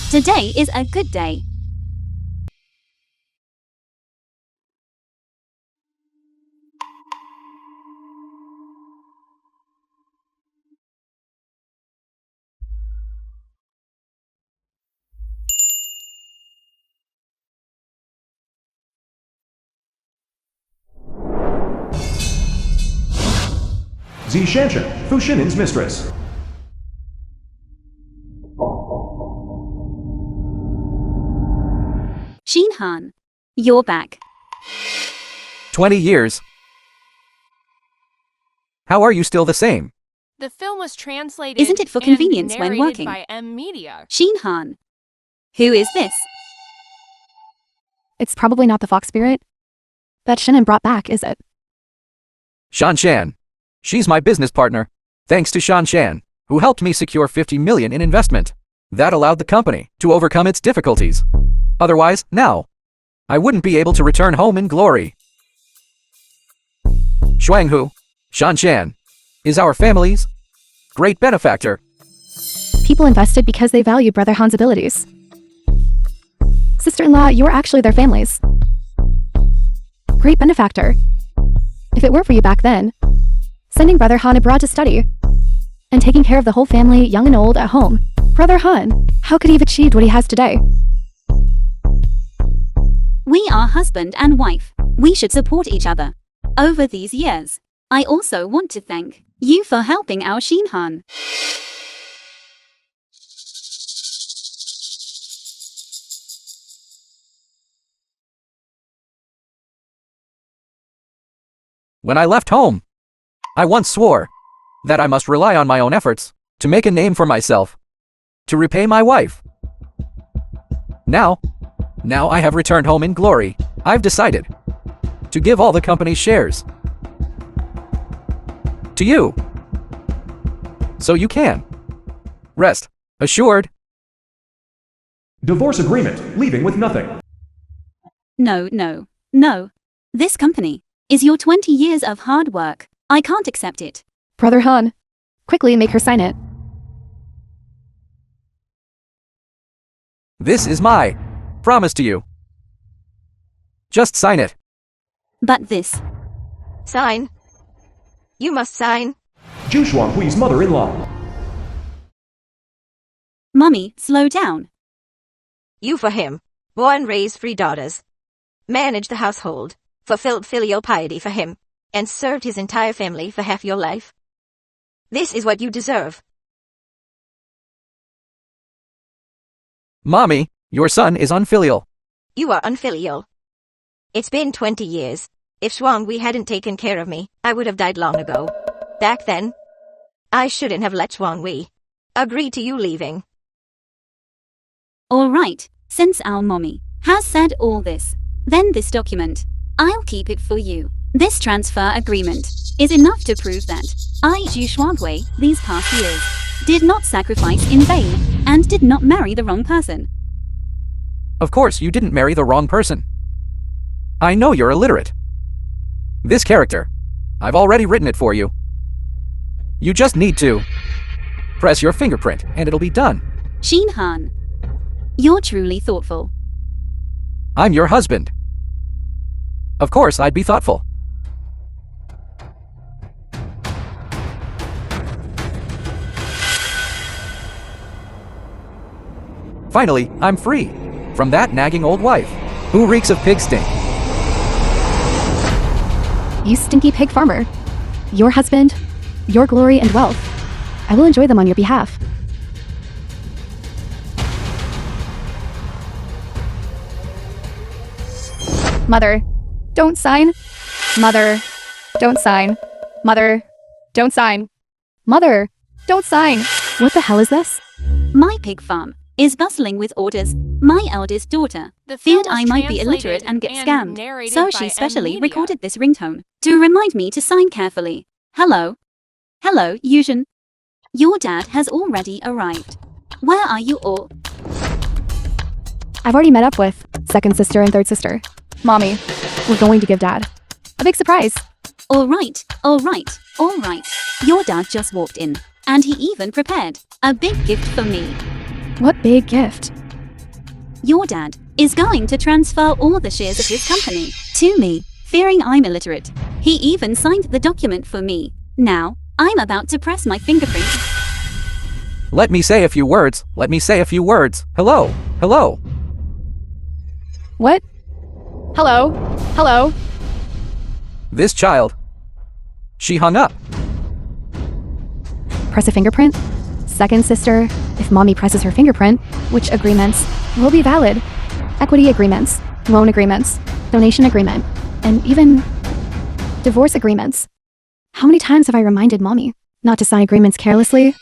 Today is a good day. Sie Shanshan, Fu Shinin's mistress. Shinhan, you're back. 20 years. How are you still the same? The film was translated. Isn't it for convenience and when narrated working? by M Media. Shinhan. Who is this? It's probably not the fox spirit that Shannon brought back, is it? Shan Shan. She's my business partner. Thanks to Shan Shan, who helped me secure $50 million in investment. That allowed the company to overcome its difficulties. Otherwise, now, I wouldn't be able to return home in glory. Shuanghu, Shan Shan, is our family's great benefactor. People invested because they valued Brother Han's abilities. Sister-in-law, you're actually their family's great benefactor. If it weren't for you back then, sending Brother Han abroad to study, and taking care of the whole family, young and old, at home, Brother Han, how could he have achieved what he has today? We are husband and wife. We should support each other. Over these years, I also want to thank you for helping our Shinhan. When I left home, I once swore that I must rely on my own efforts to make a name for myself, to repay my wife. Now I have returned home in glory. I've decided to give all the company's shares to you, so you can rest assured. Divorce agreement, leaving with nothing. No. This company is your 20 years of hard work. I can't accept it. Brother Han, quickly make her sign it. This is my promise to you. Just sign it. But this, Sign. You must sign. Zhu Shuanghui's mother-in-law. Mummy, slow down. You for him. Born and raised 3 daughters. Managed the household. Fulfilled filial piety for him. And served his entire family for half your life. This is what you deserve. Mommy, your son is unfilial. You are unfilial. It's been 20 years. If Shuanghui hadn't taken care of me, I would have died long ago. Back then, I shouldn't have let Shuanghui agree to you leaving. All right, since our mommy has said all this, then this document, I'll keep it for you. This transfer agreement is enough to prove that I, Zhu Shuanghui, these past years, did not sacrifice in vain and did not marry the wrong person. Of course you didn't marry the wrong person. I know you're illiterate. This character, I've already written it for you. You just need to press your fingerprint and it'll be done. Shinhan, you're truly thoughtful. I'm your husband. Of course I'd be thoughtful. Finally, I'm free from that nagging old wife who reeks of pig stink. You stinky pig farmer. Your husband, your glory and wealth. I will enjoy them on your behalf. Mother, don't sign. Mother, don't sign. Mother, don't sign. Mother, don't sign. What the hell is this? My pig farm is bustling with orders. My eldest daughter The film feared was I might be illiterate and get translated scammed, and narrated so by she M specially Media. recorded this ringtone to remind me to sign carefully. Hello, Yuzhen. Your dad has already arrived. Where are you all? I've already met up with second sister and third sister. Mommy, we're going to give Dad a big surprise. All right. Your dad just walked in, and he even prepared a big gift for me. What big gift? Your dad is going to transfer all the shares of his company to me, fearing I'm illiterate. He even signed the document for me. Now, I'm about to press my fingerprint. Let me say a few words. Let me say a few words. Hello. Hello. What? Hello? Hello? This child. She hung up. Press a fingerprint? Second sister, if mommy presses her fingerprint, which agreements will be valid? Equity agreements, loan agreements, donation agreement, and even divorce agreements. How many times have I reminded mommy not to sign agreements carelessly?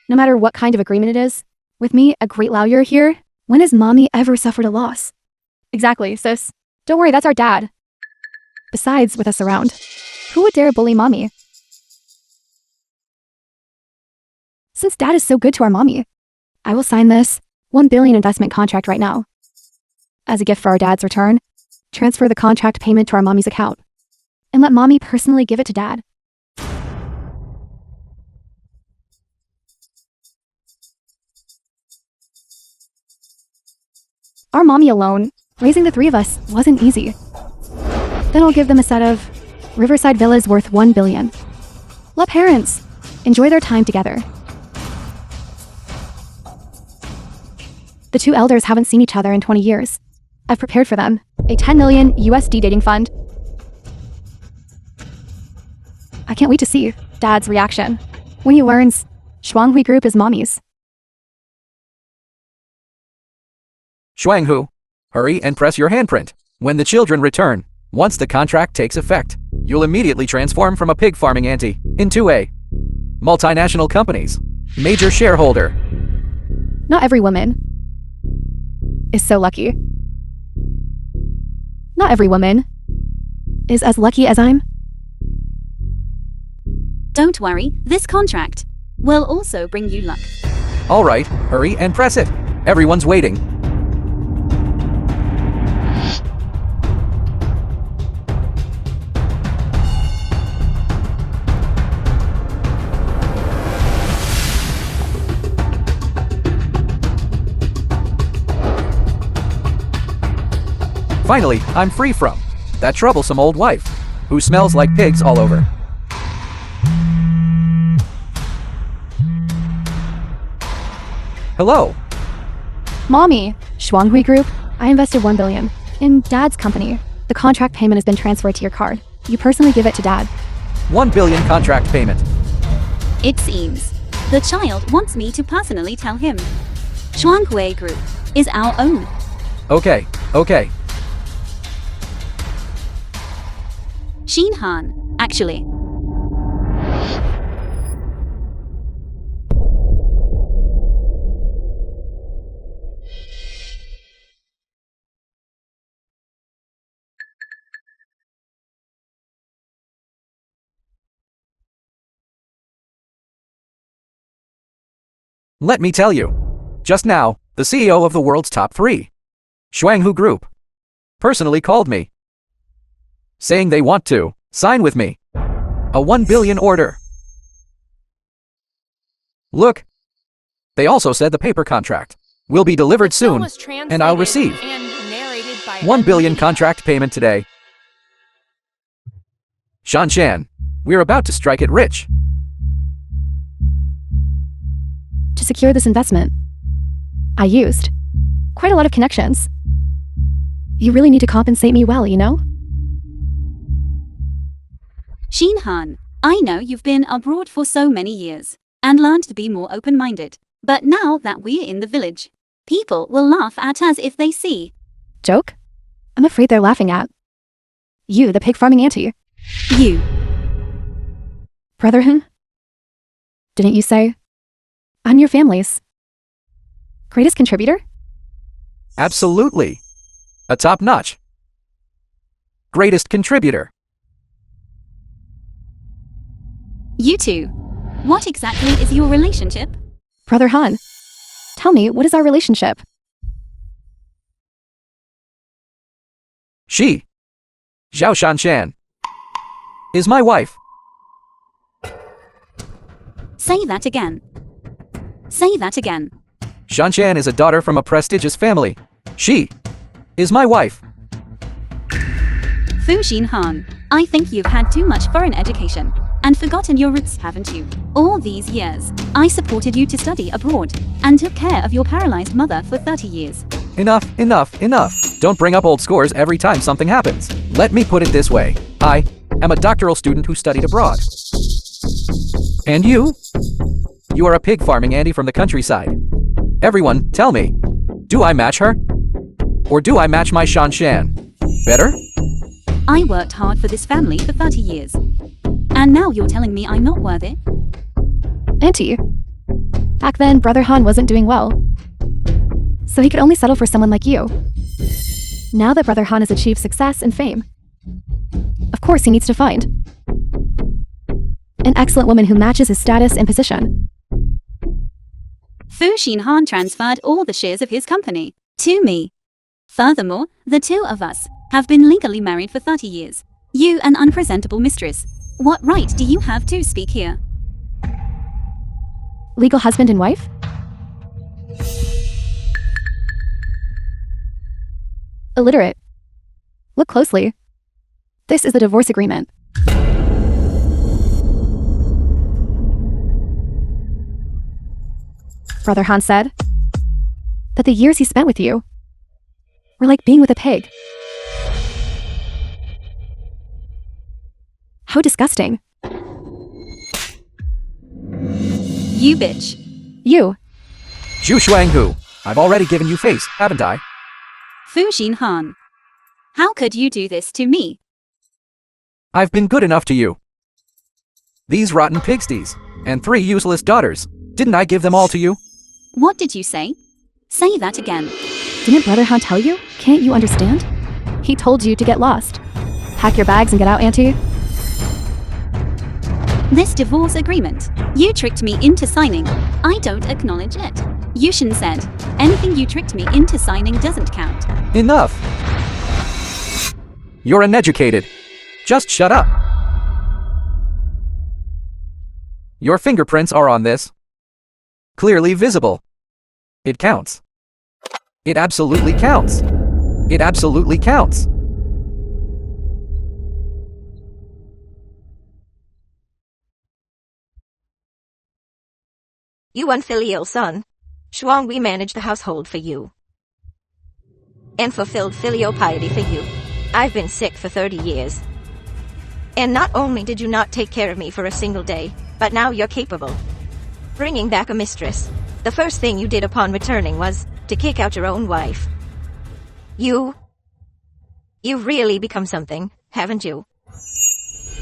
No matter what kind of agreement it is, with me, a great lawyer here, when has mommy ever suffered a loss? Exactly, sis. Don't worry, that's our dad. Besides, with us around, who would dare bully mommy? Since dad is so good to our mommy, I will sign this $1 billion investment contract right now. As a gift for our dad's return, transfer the contract payment to our mommy's account, and let mommy personally give it to dad. Our mommy alone, raising the three of us, wasn't easy. Then I'll give them a set of Riverside villas worth $1 billion. Let parents enjoy their time together. The two elders haven't seen each other in 20 years. I've prepared for them a 10 million USD dating fund. I can't wait to see dad's reaction when he learns Shuanghui Group is mommy's. Shuanghu, hurry and press your handprint. When the children return, once the contract takes effect, you'll immediately transform from a pig farming auntie into a multinational company's major shareholder. Not every woman is so lucky. Not every woman is as lucky as I'm. Don't worry, this contract will also bring you luck. All right, hurry and press it. Everyone's waiting. Finally, I'm free from that troublesome old wife who smells like pigs all over. Hello. Mommy, Shuanghui Group, I invested $1 billion in dad's company. The contract payment has been transferred to your card. You personally give it to dad. $1 billion contract payment. It seems the child wants me to personally tell him. Shuanghui Group is our own. Okay. Xin Han, actually. Let me tell you. Just now, the CEO of the world's top 3, Shuanghu Group, personally called me, saying they want to sign with me a $1 billion order. Look, they also said the paper contract will be delivered The film soon, was and I'll translated receive and narrated by $1 billion NBC. contract payment today. Shanshan, we're about to strike it rich. To secure this investment, I used quite a lot of connections. You really need to compensate me well, you know? Xin Han, I know you've been abroad for so many years and learned to be more open-minded. But now that we're in the village, people will laugh at us if they see. Joke? I'm afraid they're laughing at you, the pig farming auntie. You. Brotherhood? Didn't you say I'm your family's greatest contributor? Absolutely. A top-notch. Greatest contributor. You two. What exactly is your relationship? Brother Han, tell me, what is our relationship? She, Zhao Shanshan, is my wife. Say that again. Say that again. Shanshan is a daughter from a prestigious family. She is my wife. Fu Xinhan, I think you've had too much foreign education and forgotten your roots, haven't you? All these years, I supported you to study abroad and took care of your paralyzed mother for 30 years. Enough, enough, enough. Don't bring up old scores every time something happens. Let me put it this way. I am a doctoral student who studied abroad. And you? You are a pig farming Andy from the countryside. Everyone, tell me, do I match her? Or do I match my Shanshan? Better? I worked hard for this family for 30 years. And now you're telling me I'm not worth it? Auntie. Back then, Brother Han wasn't doing well. So he could only settle for someone like you. Now that Brother Han has achieved success and fame, of course he needs to find an excellent woman who matches his status and position. Fu Xinhan transferred all the shares of his company to me. Furthermore, the two of us have been legally married for 30 years. You, an unpresentable mistress. What right do you have to speak here? Legal husband and wife? Illiterate. Look closely. This is the divorce agreement. Brother Han said that the years he spent with you were like being with a pig. How disgusting. You bitch. You. Zhu Shuanghu, I've already given you face, haven't I? Fu Xinhan. How could you do this to me? I've been good enough to you. These rotten pigsties, and 3 useless daughters, didn't I give them all to you? What did you say? Say that again. Didn't Brother Han tell you? Can't you understand? He told you to get lost. Pack your bags and get out, Auntie. This divorce agreement, you tricked me into signing. I don't acknowledge it. Yushin said, anything you tricked me into signing doesn't count. Enough. You're uneducated. Just shut up. Your fingerprints are on this. Clearly visible. It counts. It absolutely counts. It absolutely counts. You unfilial son. Shuang, we managed the household for you. And fulfilled filial piety for you. I've been sick for 30 years. And not only did you not take care of me for a single day, but now you're capable. Bringing back a mistress. The first thing you did upon returning was to kick out your own wife. You've really become something, haven't you?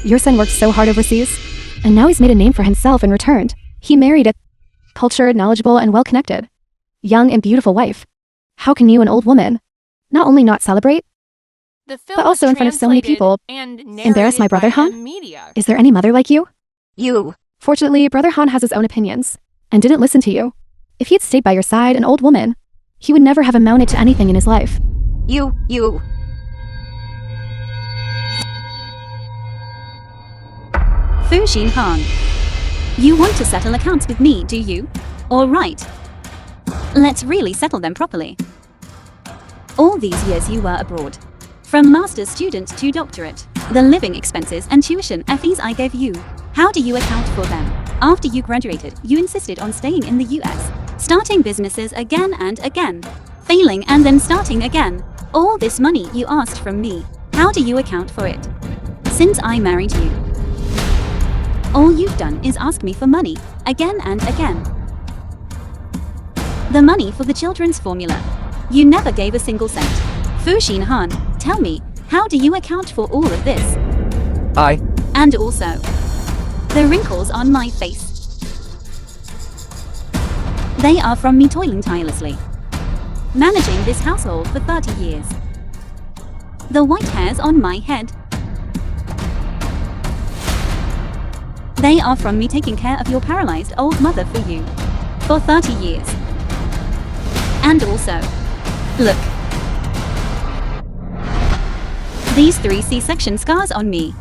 Your son worked so hard overseas, and now he's made a name for himself and returned. He married a cultured, knowledgeable, and well-connected, young and beautiful wife. How can you, an old woman, not only not celebrate, The film but also was in front of so many translated people, and embarrass my narrated brother by Han? a media. Is there any mother like you? You. Fortunately, Brother Han has his own opinions, and didn't listen to you. If he had stayed by your side, an old woman, he would never have amounted to anything in his life. You. Fu Xinhan. You want to settle accounts with me, do you? All right. Let's really settle them properly. All these years you were abroad. From master's student to doctorate, the living expenses and tuition fees I gave you, how do you account for them? After you graduated, you insisted on staying in the US, starting businesses again and again, failing and then starting again. All this money you asked from me, how do you account for it? Since I married you, all you've done is ask me for money, again and again. The money for the children's formula. You never gave a single cent. Fu Xinhan, tell me, how do you account for all of this? And also, the wrinkles on my face. They are from me toiling tirelessly, managing this household for 30 years. The white hairs on my head. They are from me taking care of your paralyzed old mother for you for 30 years. And also, look. These 3 C-section scars on me.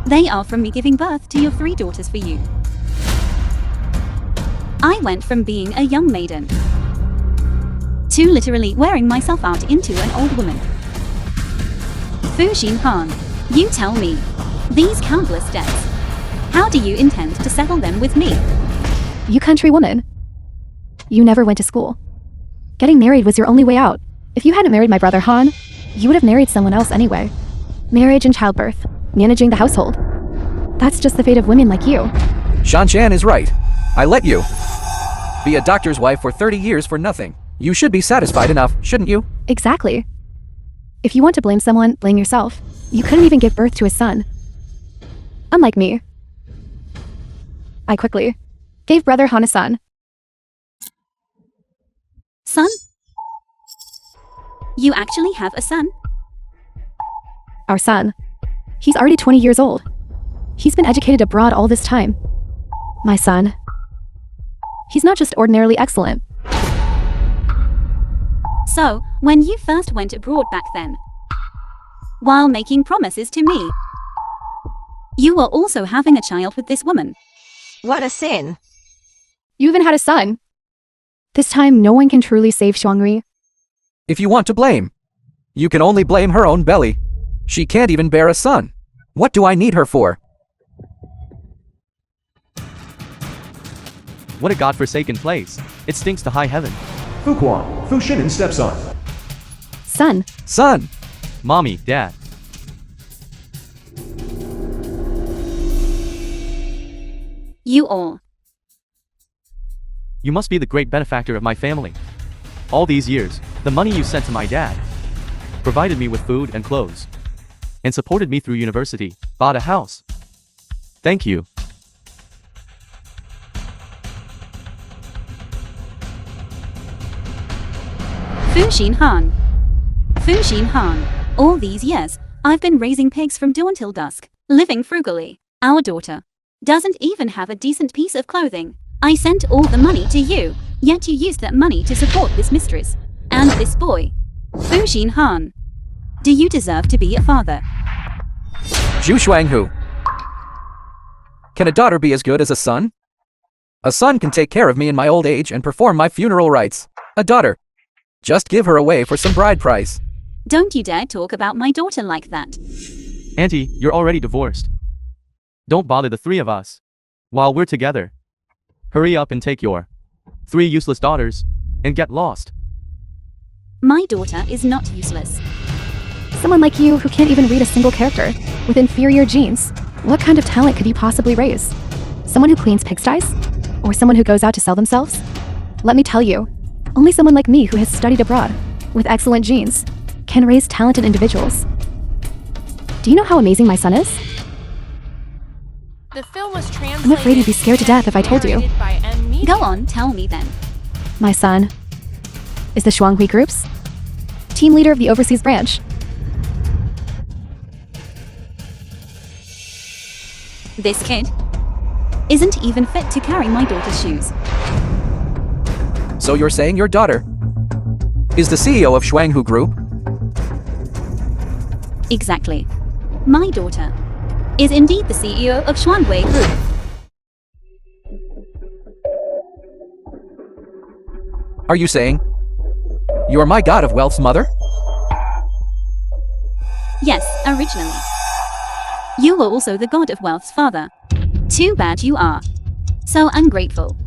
They are from me giving birth to your 3 daughters for you. I went from being a young maiden to literally wearing myself out into an old woman. Fu Xinhan, you tell me, these countless debts, how do you intend to settle them with me? You country woman. You never went to school. Getting married was your only way out. If you hadn't married my brother Han, you would have married someone else anyway. Marriage and childbirth, managing the household. That's just the fate of women like you. Shanshan is right. I let you be a doctor's wife for 30 years for nothing. You should be satisfied enough, shouldn't you? Exactly. If you want to blame someone, blame yourself. You couldn't even give birth to a son. Unlike me. I quickly gave brother Han a son. Son? You actually have a son? Our son. He's already 20 years old. He's been educated abroad all this time. My son. He's not just ordinarily excellent. So, when you first went abroad back then, while making promises to me, you were also having a child with this woman. What a sin. You even had a son. This time, no one can truly save Shuangri. If you want to blame, you can only blame her own belly. She can't even bear a son. What do I need her for? What a godforsaken place. It stinks to high heaven. Fu Quan, Fu Xinin's stepson. Son. Son! Mommy, Dad. You all. You must be the great benefactor of my family. All these years, the money you sent to my dad provided me with food and clothes, and supported me through university, bought a house. Thank you. Fu Xinhan. Fu Xinhan. All these years, I've been raising pigs from dawn till dusk, living frugally. Our daughter doesn't even have a decent piece of clothing. I sent all the money to you, yet you used that money to support this mistress and this boy. Fu Xinhan. Do you deserve to be a father? Zhu Shuanghu. Can a daughter be as good as a son? A son can take care of me in my old age and perform my funeral rites. A daughter. Just give her away for some bride price. Don't you dare talk about my daughter like that. Auntie, you're already divorced. Don't bother the three of us while we're together. Hurry up and take your 3 useless daughters and get lost. My daughter is not useless. Someone like you who can't even read a single character, with inferior genes. What kind of talent could you possibly raise? Someone who cleans pigsties? Or someone who goes out to sell themselves? Let me tell you, only someone like me who has studied abroad, with excellent genes, can raise talented individuals. Do you know how amazing my son is? The film was translated. I'm afraid you'd be scared to death if I told you. narrated by M. Go on, tell me then. My son is the Shuanghui Group's team leader of the overseas branch. This kid isn't even fit to carry my daughter's shoes. So you're saying your daughter is the CEO of Shuanghu Group? Exactly. My daughter is indeed the CEO of Shuanghui Group. Are you saying you're my god of wealth's mother? Yes, originally. You were also the god of wealth's father. Too bad you are so ungrateful.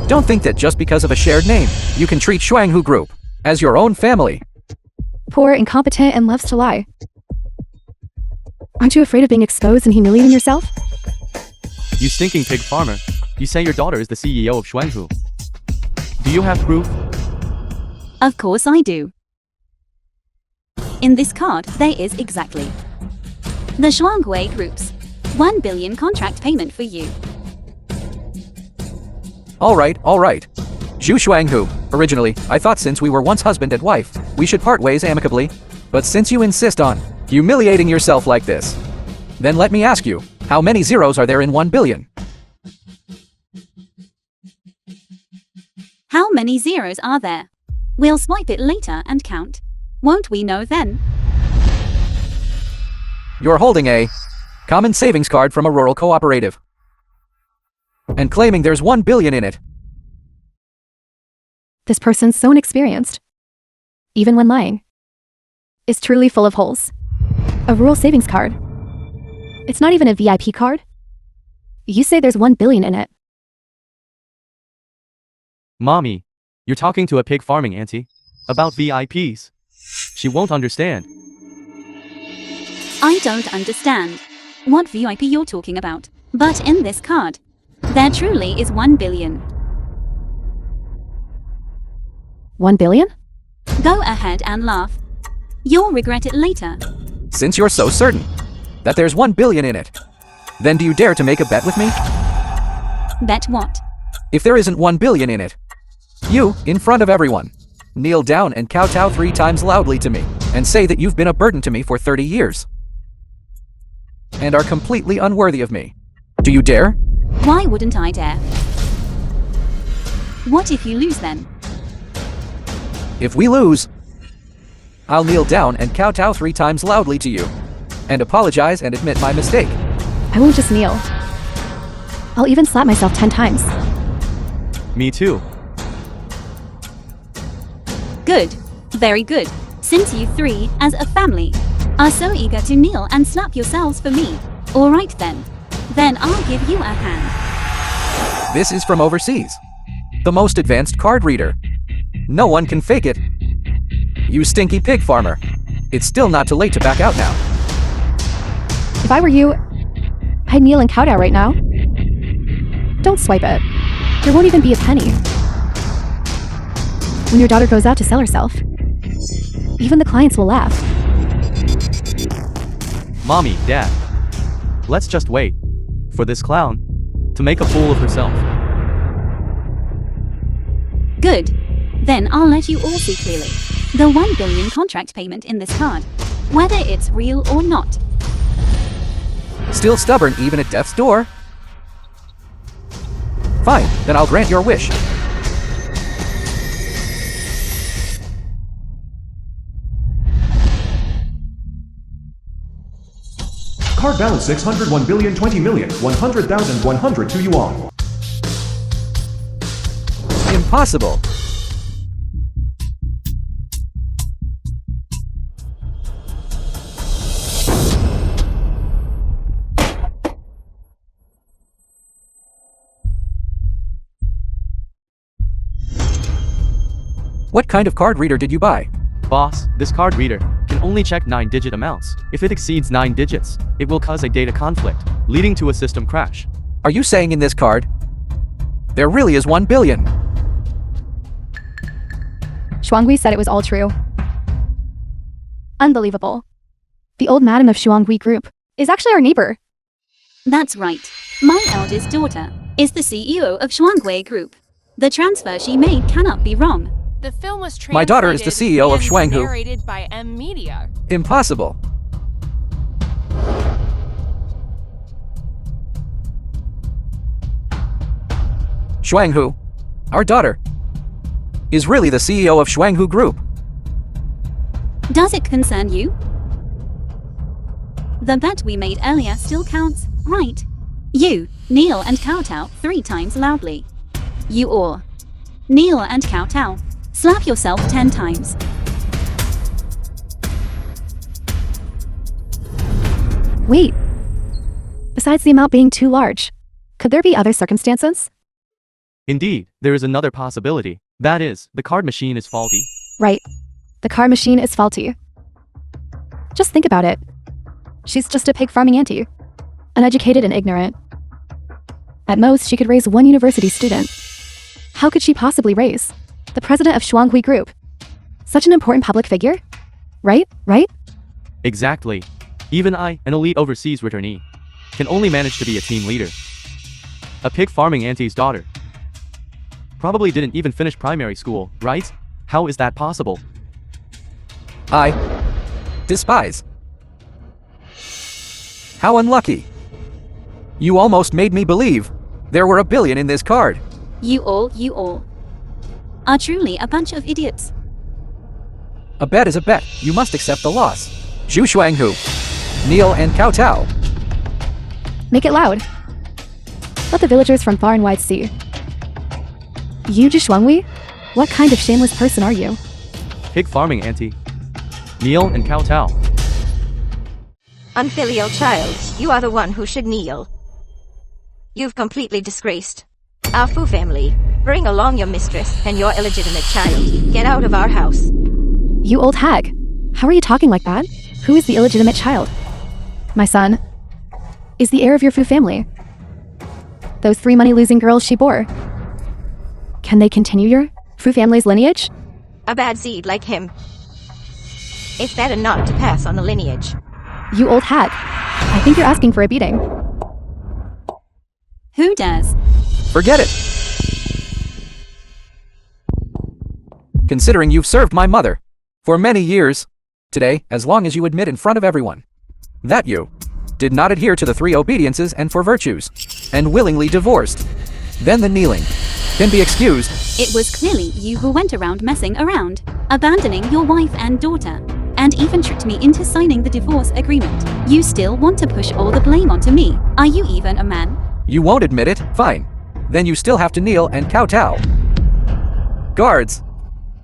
Don't think that just because of a shared name, you can treat Shuanghu Group as your own family. Poor, incompetent, and loves to lie. Aren't you afraid of being exposed and humiliating yourself? You stinking pig farmer. You say your daughter is the CEO of Shuanghu. Do you have proof? Of course I do. In this card, there is exactly the Shuanghui Group's 1 billion contract payment for you. All right. Zhu Shuanghu, originally, I thought since we were once husband and wife, we should part ways amicably. But since you insist on humiliating yourself like this, then let me ask you, how many zeros are there in 1 billion? How many zeros are there? We'll swipe it later and count. Won't we know then? You're holding a common savings card from a rural cooperative and claiming there's 1 billion in it. This person's so inexperienced, even when lying, is truly full of holes. A rural savings card. It's not even a VIP card. You say there's 1 billion in it. Mommy, you're talking to a pig farming auntie about VIPs. She won't understand. I don't understand what VIP you're talking about. But in this card, there truly is 1 billion. 1 billion? Go ahead and laugh. You'll regret it later. Since you're so certain that there's 1 billion in it, then do you dare to make a bet with me? Bet what? If there isn't 1 billion in it, you, in front of everyone, kneel down and kowtow 3 times loudly to me, and say that you've been a burden to me for 30 years, and are completely unworthy of me. Do you dare? Why wouldn't I dare? What if you lose then? If we lose, I'll kneel down and kowtow 3 times loudly to you, and apologize and admit my mistake. I won't just kneel. I'll even slap myself 10 times. Me too. Good. Very good. Since you 3, as a family, are so eager to kneel and slap yourselves for me. Alright then. Then I'll give you a hand. This is from overseas. The most advanced card reader. No one can fake it. You stinky pig farmer. It's still not too late to back out now. If I were you, I'd kneel and kowtow right now. Don't swipe it. There won't even be a penny. When your daughter goes out to sell herself, even the clients will laugh. Mommy, Dad, let's just wait for this clown to make a fool of herself. Good. Then I'll let you all see clearly the 1 billion contract payment in this card, whether it's real or not. Still stubborn even at death's door? Fine, then I'll grant your wish. Card balance 601 billion 20 million 100,100 to yuan. Impossible. What kind of card reader did you buy? Boss, this card reader can only check 9-digit amounts. If it exceeds 9 digits, it will cause a data conflict, leading to a system crash. Are you saying in this card, there really is 1 billion? Shuanghui said it was all true. Unbelievable. The old madam of Shuanghui Group is actually our neighbor. That's right. My eldest daughter is the CEO of Shuanghui Group. The transfer she made cannot be wrong. The film was translated My daughter is the CEO of and Shuanghui. narrated by M Media. Impossible. Shuanghui, our daughter, is really the CEO of Shuanghui Group. Does it concern you? The bet we made earlier still counts, right? You, kneel and kowtow 3 times loudly. You all. Kneel and kowtow. Slap yourself 10 times. Wait. Besides the amount being too large, could there be other circumstances? Indeed, there is another possibility. That is, the card machine is faulty. Right. The card machine is faulty. Just think about it. She's just a pig farming auntie. Uneducated and ignorant. At most, she could raise 1 university student. How could she possibly raise the president of Shuanghui Group? Such an important public figure? Right? Exactly. Even I, an elite overseas returnee, can only manage to be a team leader. A pig farming auntie's daughter. Probably didn't even finish primary school, right? How is that possible? I despise. How unlucky. You almost made me believe there were 1 billion in this card. You all are truly a bunch of idiots. A bet is a bet. You must accept the loss. Zhu Shuanghui, kneel and kowtow. Make it loud. Let the villagers from far and wide see. You, Shuanghui, What kind of shameless person are you? Pig farming, auntie. Kneel and kowtow. Unfilial child, you are the one who should kneel. You've completely disgraced our Fu family. Bring along your mistress and your illegitimate child. Get out of our house. You old hag. How are you talking like that? Who is the illegitimate child? My son is the heir of your Fu family. Those 3 money-losing girls she bore. Can they continue your Fu family's lineage? A bad seed like him. It's better not to pass on the lineage. You old hag. I think you're asking for a beating. Who dares? Forget it. Considering you've served my mother for many years, today, as long as you admit in front of everyone that you did not adhere to the 3 obediences and 4 virtues, and willingly divorced, then the kneeling can be excused. It was clearly you who went around messing around, abandoning your wife and daughter, and even tricked me into signing the divorce agreement. You still want to push all the blame onto me. Are you even a man? You won't admit it? Fine. Then you still have to kneel and kowtow. Guards,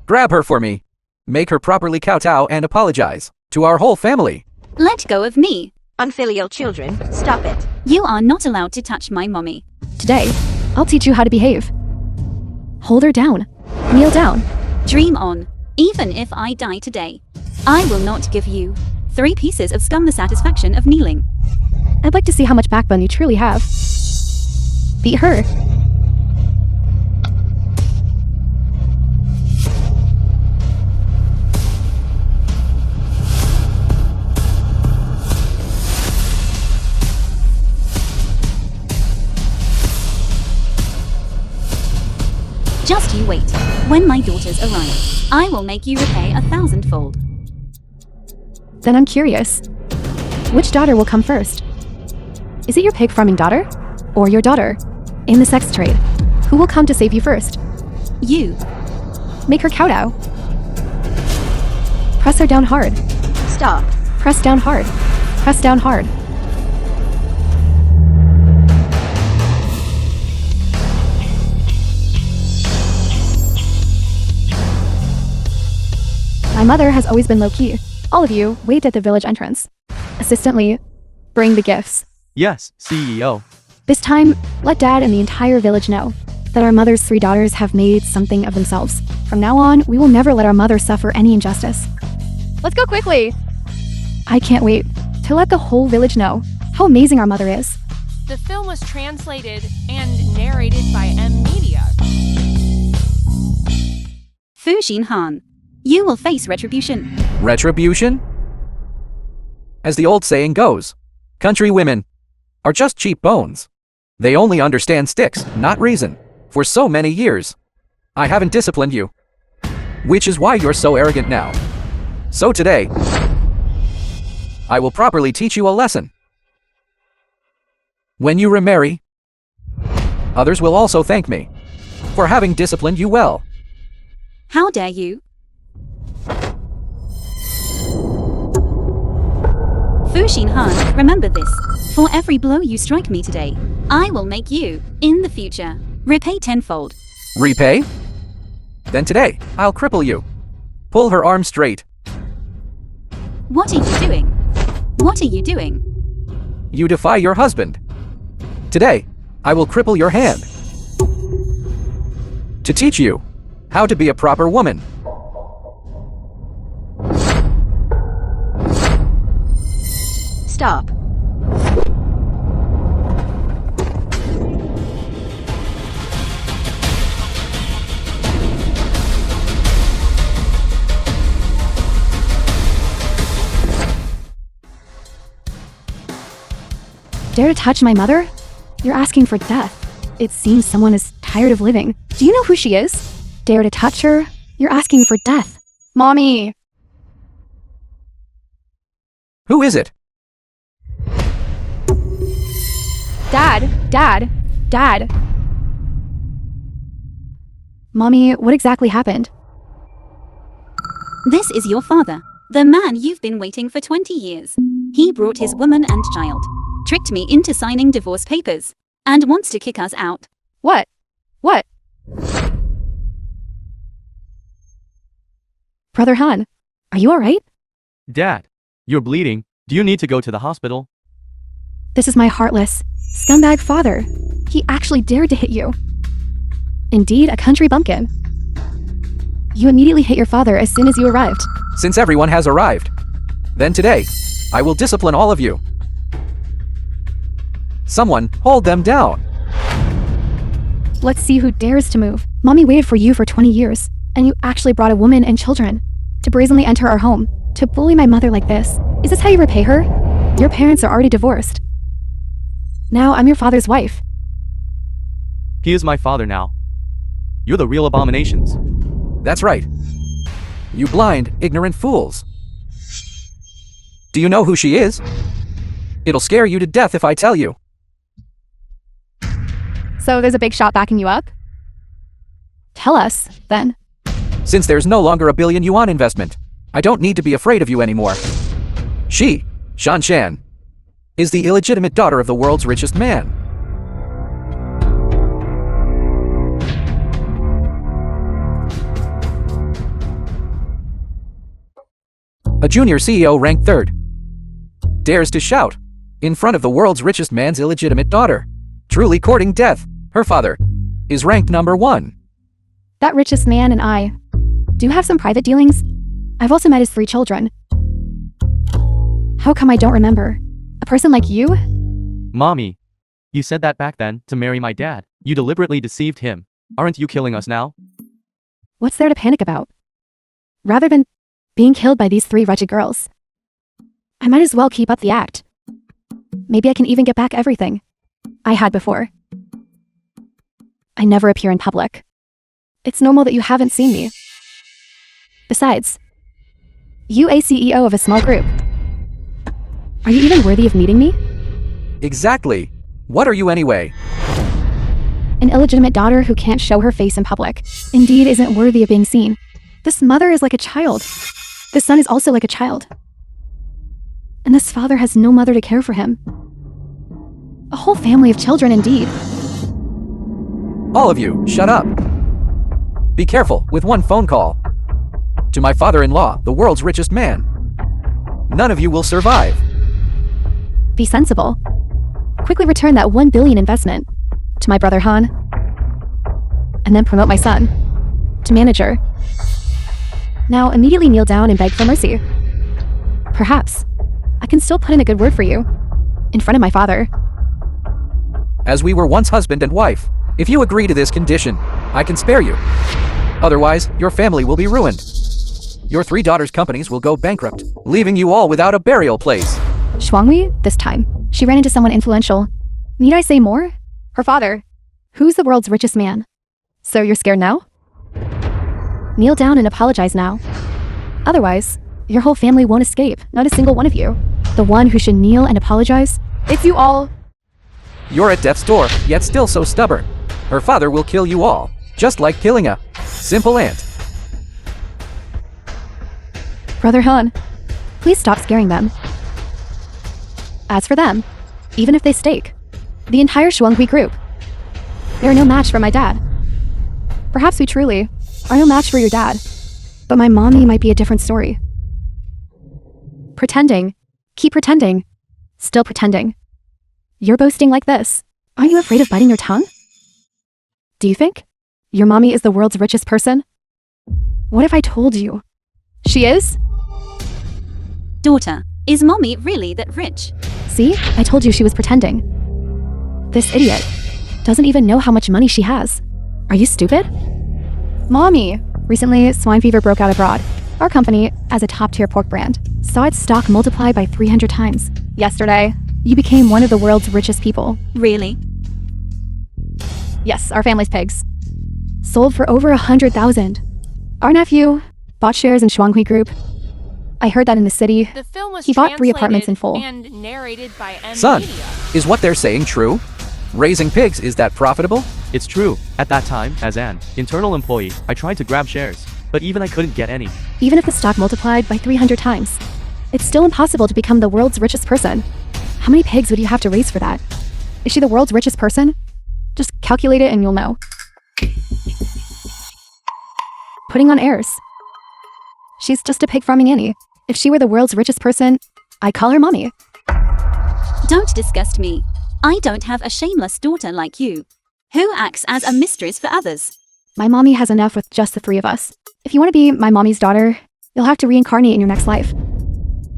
grab her for me. Make her properly kowtow and apologize to our whole family. Let go of me. Unfilial children, stop it. You are not allowed to touch my mommy. Today, I'll teach you how to behave. Hold her down. Kneel down. Dream on. Even if I die today, I will not give you 3 pieces of scum the satisfaction of kneeling. I'd like to see how much backbone you truly have. Beat her. Just you wait. When my daughters arrive, I will make you repay 1,000-fold. Then I'm curious. Which daughter will come first? Is it your pig farming daughter? Or your daughter in the sex trade? Who will come to save you first? You. Make her kowtow. Press her down hard. Stop. Press down hard. Press down hard. My mother has always been low-key. All of you, wait at the village entrance. Assistantly, bring the gifts. Yes, CEO. This time, let Dad and the entire village know that our mother's 3 daughters have made something of themselves. From now on, we will never let our mother suffer any injustice. Let's go quickly! I can't wait to let the whole village know how amazing our mother is. The film was translated and narrated by M Media. Fu Xinhan. You will face retribution. Retribution? As the old saying goes, country women are just cheap bones. They only understand sticks, not reason. For so many years, I haven't disciplined you, which is why you're so arrogant now. So today, I will properly teach you a lesson. When you remarry, others will also thank me for having disciplined you well. How dare you? Fu Xinhan, remember this. For every blow you strike me today, I will make you, in the future, repay tenfold. Repay? Then today, I'll cripple you. Pull her arm straight. What are you doing? What are you doing? You defy your husband. Today, I will cripple your hand. To teach you how to be a proper woman. Stop. Dare to touch my mother? You're asking for death. It seems someone is tired of living. Do you know who she is? Dare to touch her? You're asking for death. Mommy! Who is it? Dad! Mommy, what exactly happened? This is your father, the man you've been waiting for 20 years. He brought his woman and child, tricked me into signing divorce papers, and wants to kick us out. What? Brother Han, are you alright? Dad, you're bleeding. Do you need to go to the hospital? This is my heartless, scumbag father. He actually dared to hit you. Indeed, a country bumpkin. You immediately hit your father as soon as you arrived. Since everyone has arrived, then today, I will discipline all of you. Someone, hold them down. Let's see who dares to move. Mommy waited for you for 20 years, and you actually brought a woman and children to brazenly enter our home, to bully my mother like this. Is this how you repay her? Your parents are already divorced. Now I'm your father's wife. He is my father now. You're the real abominations. That's right. You blind, ignorant fools. Do you know who she is? It'll scare you to death if I tell you. So there's a big shot backing you up? Tell us, then. Since there's no longer a billion yuan investment, I don't need to be afraid of you anymore. She, Shan Shan, is the illegitimate daughter of the world's richest man. A junior CEO ranked third dares to shout in front of the world's richest man's illegitimate daughter, truly courting death. Her father is ranked number 1. That richest man and I do have some private dealings. I've also met his 3 children. How come I don't remember? A person like you? Mommy, you said that back then to marry my dad. You deliberately deceived him. Aren't you killing us now? What's there to panic about? Rather than being killed by these 3 wretched girls, I might as well keep up the act. Maybe I can even get back everything I had before. I never appear in public. It's normal that you haven't seen me. Besides, you a CEO of a small group. Are you even worthy of meeting me? Exactly. What are you anyway? An illegitimate daughter who can't show her face in public. Indeed isn't worthy of being seen. This mother is like a child. This son is also like a child. And this father has no mother to care for him. A whole family of children indeed. All of you, shut up. Be careful with one phone call to my father-in-law, the world's richest man. None of you will survive. Be sensible. Quickly return that 1 billion investment to my brother Han. And then promote my son to manager. Now immediately kneel down and beg for mercy. Perhaps I can still put in a good word for you in front of my father. As we were once husband and wife, if you agree to this condition, I can spare you. Otherwise, your family will be ruined. Your 3 daughters' companies will go bankrupt, leaving you all without a burial place. Shuanghui, this time, she ran into someone influential. Need I say more? Her father. Who's the world's richest man? So you're scared now? Kneel down and apologize now. Otherwise, your whole family won't escape, not a single one of you. The one who should kneel and apologize, it's you all. You're at death's door, yet still so stubborn. Her father will kill you all, just like killing a simple ant. Brother Han, please stop scaring them. As for them, even if they stake, the entire Shuanghui group, they're no match for my dad. Perhaps we truly are no match for your dad, but my mommy might be a different story. Pretending, keep pretending, still pretending. You're boasting like this. Aren't you afraid of biting your tongue? Do you think your mommy is the world's richest person? What if I told you? She is? Daughter, is mommy really that rich? See, I told you she was pretending. This idiot doesn't even know how much money she has. Are you stupid? Mommy! Recently, swine fever broke out abroad. Our company, as a top-tier pork brand, saw its stock multiply by 300 times. Yesterday, you became one of the world's richest people. Really? Yes, our family's pigs. Sold for over 100,000. Our nephew bought shares in Shuanghui Group. I heard that in the city. The film was He bought 3 apartments in full. and narrated by M Son, Media. is what they're saying true? Raising pigs, is that profitable? It's true. At that time, as an internal employee, I tried to grab shares, but even I couldn't get any. Even if the stock multiplied by 300 times, it's still impossible to become the world's richest person. How many pigs would you have to raise for that? Is she the world's richest person? Just calculate it and you'll know. Putting on airs. She's just a pig farming Annie. If she were the world's richest person, I'd call her mommy. Don't disgust me. I don't have a shameless daughter like you, who acts as a mistress for others. My mommy has enough with just the three of us. If you want to be my mommy's daughter, you'll have to reincarnate in your next life.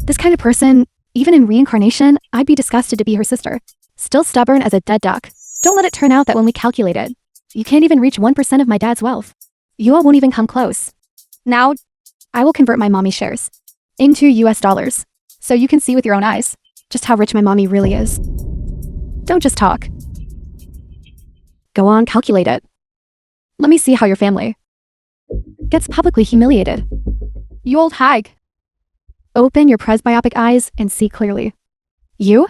This kind of person, even in reincarnation, I'd be disgusted to be her sister. Still stubborn as a dead duck. Don't let it turn out that when we calculate it, you can't even reach 1% of my dad's wealth. You all won't even come close. Now, I will convert my mommy shares into US dollars, so you can see with your own eyes just how rich my mommy really is. Don't just talk. Go on, calculate it. Let me see how your family gets publicly humiliated. You old hag. Open your presbyopic eyes and see clearly. You?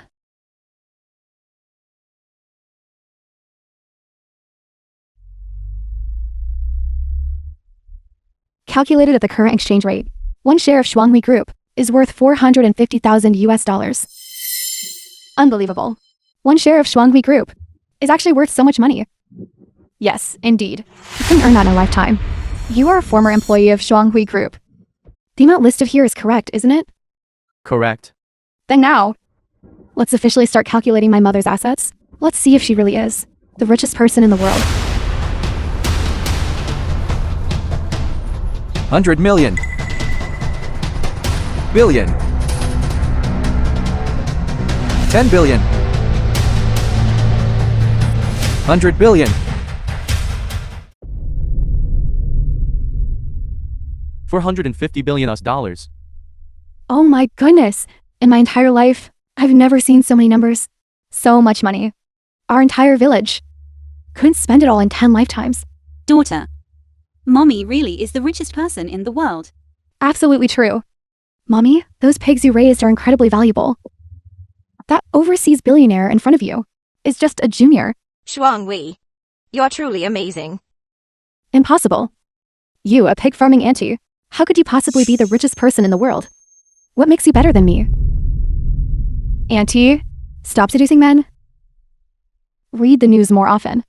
Calculated at the current exchange rate, one share of Shuanghui Group is worth 450,000 US dollars. Unbelievable. One share of Shuanghui Group is actually worth so much money. Yes, indeed. You couldn't earn that in a lifetime. You are a former employee of Shuanghui Group. The amount listed here is correct, isn't it? Correct. Then now, let's officially start calculating my mother's assets. Let's see if she really is the richest person in the world. 100 million. Billion. 10 billion. 100 billion. 450 billion US dollars. Oh my goodness. In my entire life, I've never seen so many numbers. So much money. Our entire village couldn't spend it all in 10 lifetimes. Daughter, Mommy really is the richest person in the world. Absolutely true. Mommy, those pigs you raised are incredibly valuable. That overseas billionaire in front of you is just a junior. Shuanghui, you're truly amazing. Impossible. You, a pig farming auntie, how could you possibly be the richest person in the world? What makes you better than me? Auntie, stop seducing men. Read the news more often.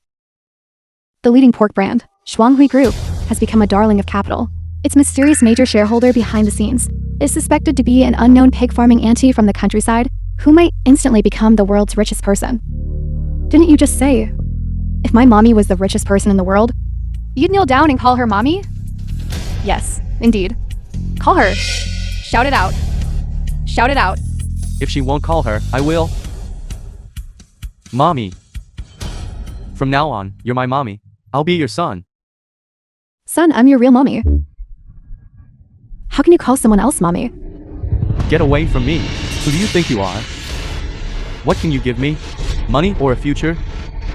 The leading pork brand, Shuanghui Group, has become a darling of capital. Its mysterious major shareholder behind the scenes is suspected to be an unknown pig farming auntie from the countryside who might instantly become the world's richest person. Didn't you just say, if my mommy was the richest person in the world, you'd kneel down and call her mommy? Yes, indeed. Call her. Shout it out. Shout it out. If she won't call her, I will. Mommy. From now on, you're my mommy. I'll be your son. Son, I'm your real mommy. How can you call someone else mommy? Get away from me. Who do you think you are? What can you give me? Money or a future?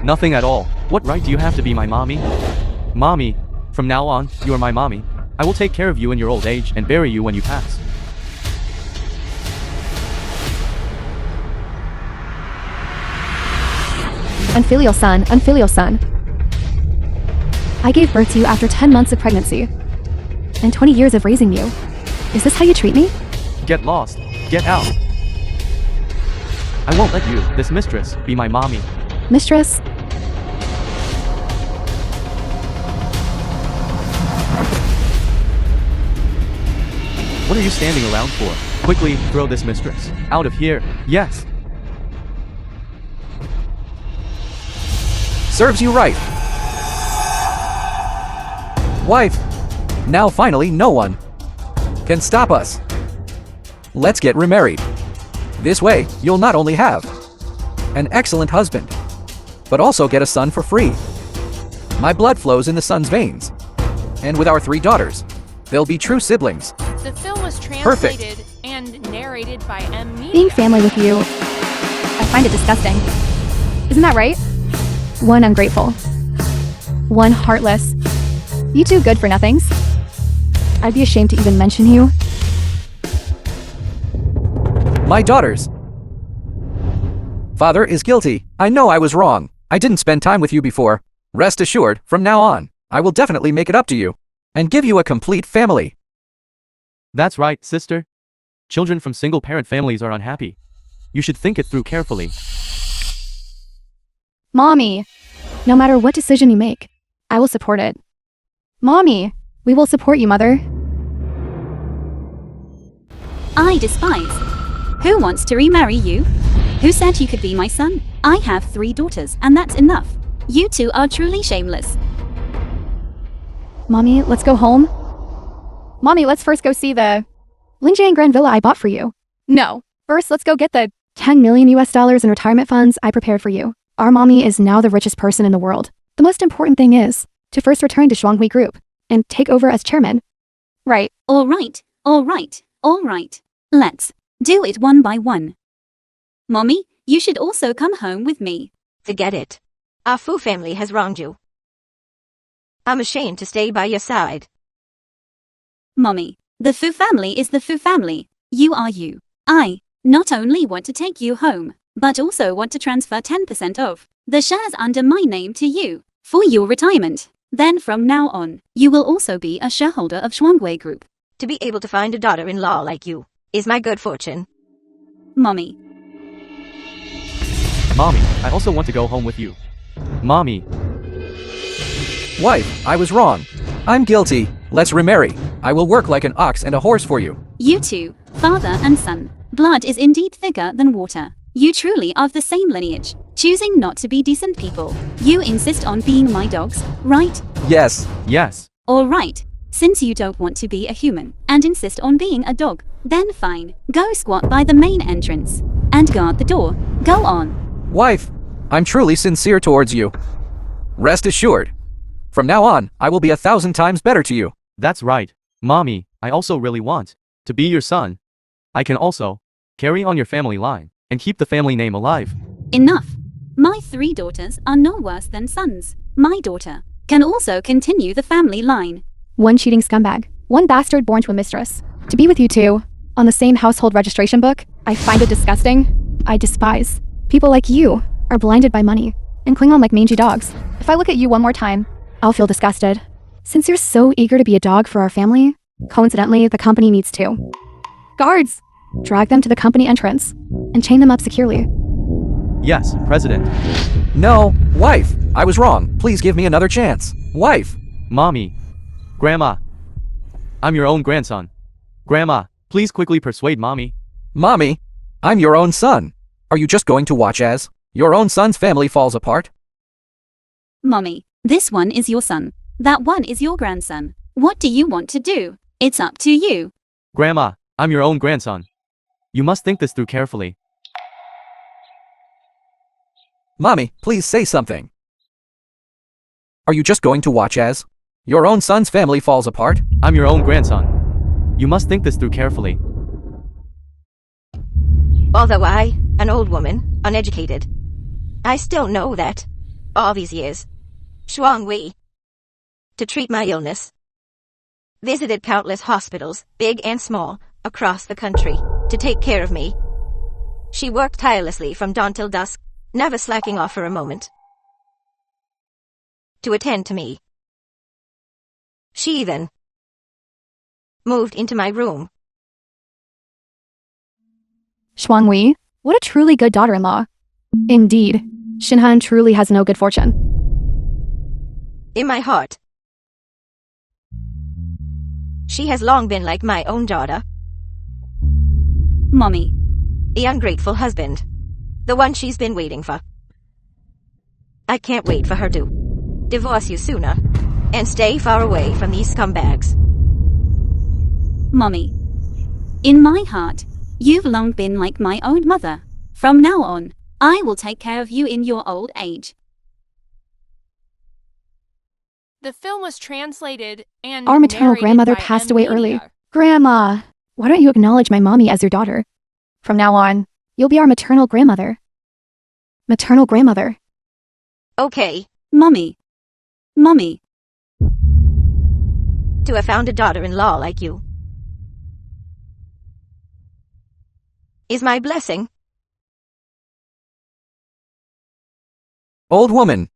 Nothing at all. What right do you have to be my mommy? Mommy. From now on, you are my mommy. I will take care of you in your old age and bury you when you pass. Unfilial son, unfilial son. I gave birth to you after 10 months of pregnancy and 20 years of raising you. Is this how you treat me? Get lost. Get out. I won't let you, this mistress, be my mommy. Mistress? What are you standing around for? Quickly, throw this mistress out of here. Yes. Serves you right. Wife, now finally no one can stop us. Let's get remarried. This way, you'll not only have an excellent husband, but also get a son for free. My blood flows in the son's veins. And with our 3 daughters, they'll be true siblings. The film was translated and narrated by M. Media. Being family with you, I find it disgusting. Isn't that right? One ungrateful. One heartless. You two good for nothings. I'd be ashamed to even mention you. My daughters. Father is guilty. I know I was wrong. I didn't spend time with you before. Rest assured, from now on, I will definitely make it up to you and give you a complete family. That's right, sister. Children from single-parent families are unhappy. You should think it through carefully. Mommy, no matter what decision you make, I will support it. Mommy, we will support you, Mother. I despise. Who wants to remarry you? Who said you could be my son? I have 3 daughters, and that's enough. You two are truly shameless. Mommy, let's go home. Mommy, let's first go see the Linjiang Grand Villa I bought for you. No. First, let's go get the 10 million US dollars in retirement funds I prepared for you. Our mommy is now the richest person in the world. The most important thing is to first return to Shuanghui Group and take over as chairman. Right. All right, all right, all right. Let's do it one by one. Mommy, you should also come home with me. Forget it. Our Fu family has wronged you. I'm ashamed to stay by your side. Mommy, the Fu family is the Fu family. You are you. I not only want to take you home, but also want to transfer 10% of the shares under my name to you for your retirement. Then from now on, you will also be a shareholder of Shuanghui Group. To be able to find a daughter-in-law like you is my good fortune. Mommy, Mommy, I also want to go home with you. Mommy, Wife, I was wrong. I'm guilty. Let's remarry. I will work like an ox and a horse for you. you two, father and son, blood is indeed thicker than water. You truly are of the same lineage, choosing not to be decent people. You insist on being my dogs, right? Yes. yes. All right. Since you don't want to be a human and insist on being a dog, then fine. Go squat by the main entrance and guard the door. Go on. Wife, I'm truly sincere towards you. Rest assured. From now on, I will be 1,000 times better to you. That's right. Mommy, I also really want to be your son. I can also carry on your family line and keep the family name alive. Enough. My 3 daughters are no worse than sons. My daughter can also continue the family line. One cheating scumbag. One bastard born to a mistress. To be with you two, on the same household registration book, I find it disgusting. I despise. People like you are blinded by money and cling on like mangy dogs. If I look at you one more time, I'll feel disgusted. Since you're so eager to be a dog for our family, coincidentally, the company needs 2. Guards! Drag them to the company entrance and chain them up securely. Yes, President. No, wife, I was wrong. Please give me another chance. Wife. Mommy. Grandma. I'm your own grandson. Grandma, please quickly persuade Mommy. Mommy, I'm your own son. Are you just going to watch as your own son's family falls apart? Mommy, this one is your son. That one is your grandson. What do you want to do? It's up to you. Grandma, I'm your own grandson. You must think this through carefully. Mommy, please say something. Are you just going to watch as your own son's family falls apart? I'm your own grandson. You must think this through carefully. Although I, an old woman, uneducated, I still know that, all these years, Shuanghui, to treat my illness, visited countless hospitals, big and small, across the country, to take care of me. She worked tirelessly from dawn till dusk, never slacking off for a moment, to attend to me. She then moved into my room. Shuanghui, what a truly good daughter-in-law. Indeed, Xinhan truly has no good fortune. In my heart, she has long been like my own daughter. Mommy, The ungrateful husband. The one she's been waiting for. I can't wait for her to divorce you sooner and stay far away from these scumbags. Mommy, in my heart, you've long been like my own mother. From now on, I will take care of you in your old age. The film was translated and Our maternal narrated grandmother by passed M. away early. Media. Grandma, why don't you acknowledge my mommy as your daughter? From now on, you'll be our maternal grandmother. Maternal grandmother. Okay, Mommy, Mommy, to have found a daughter-in-law like you is my blessing. Old woman,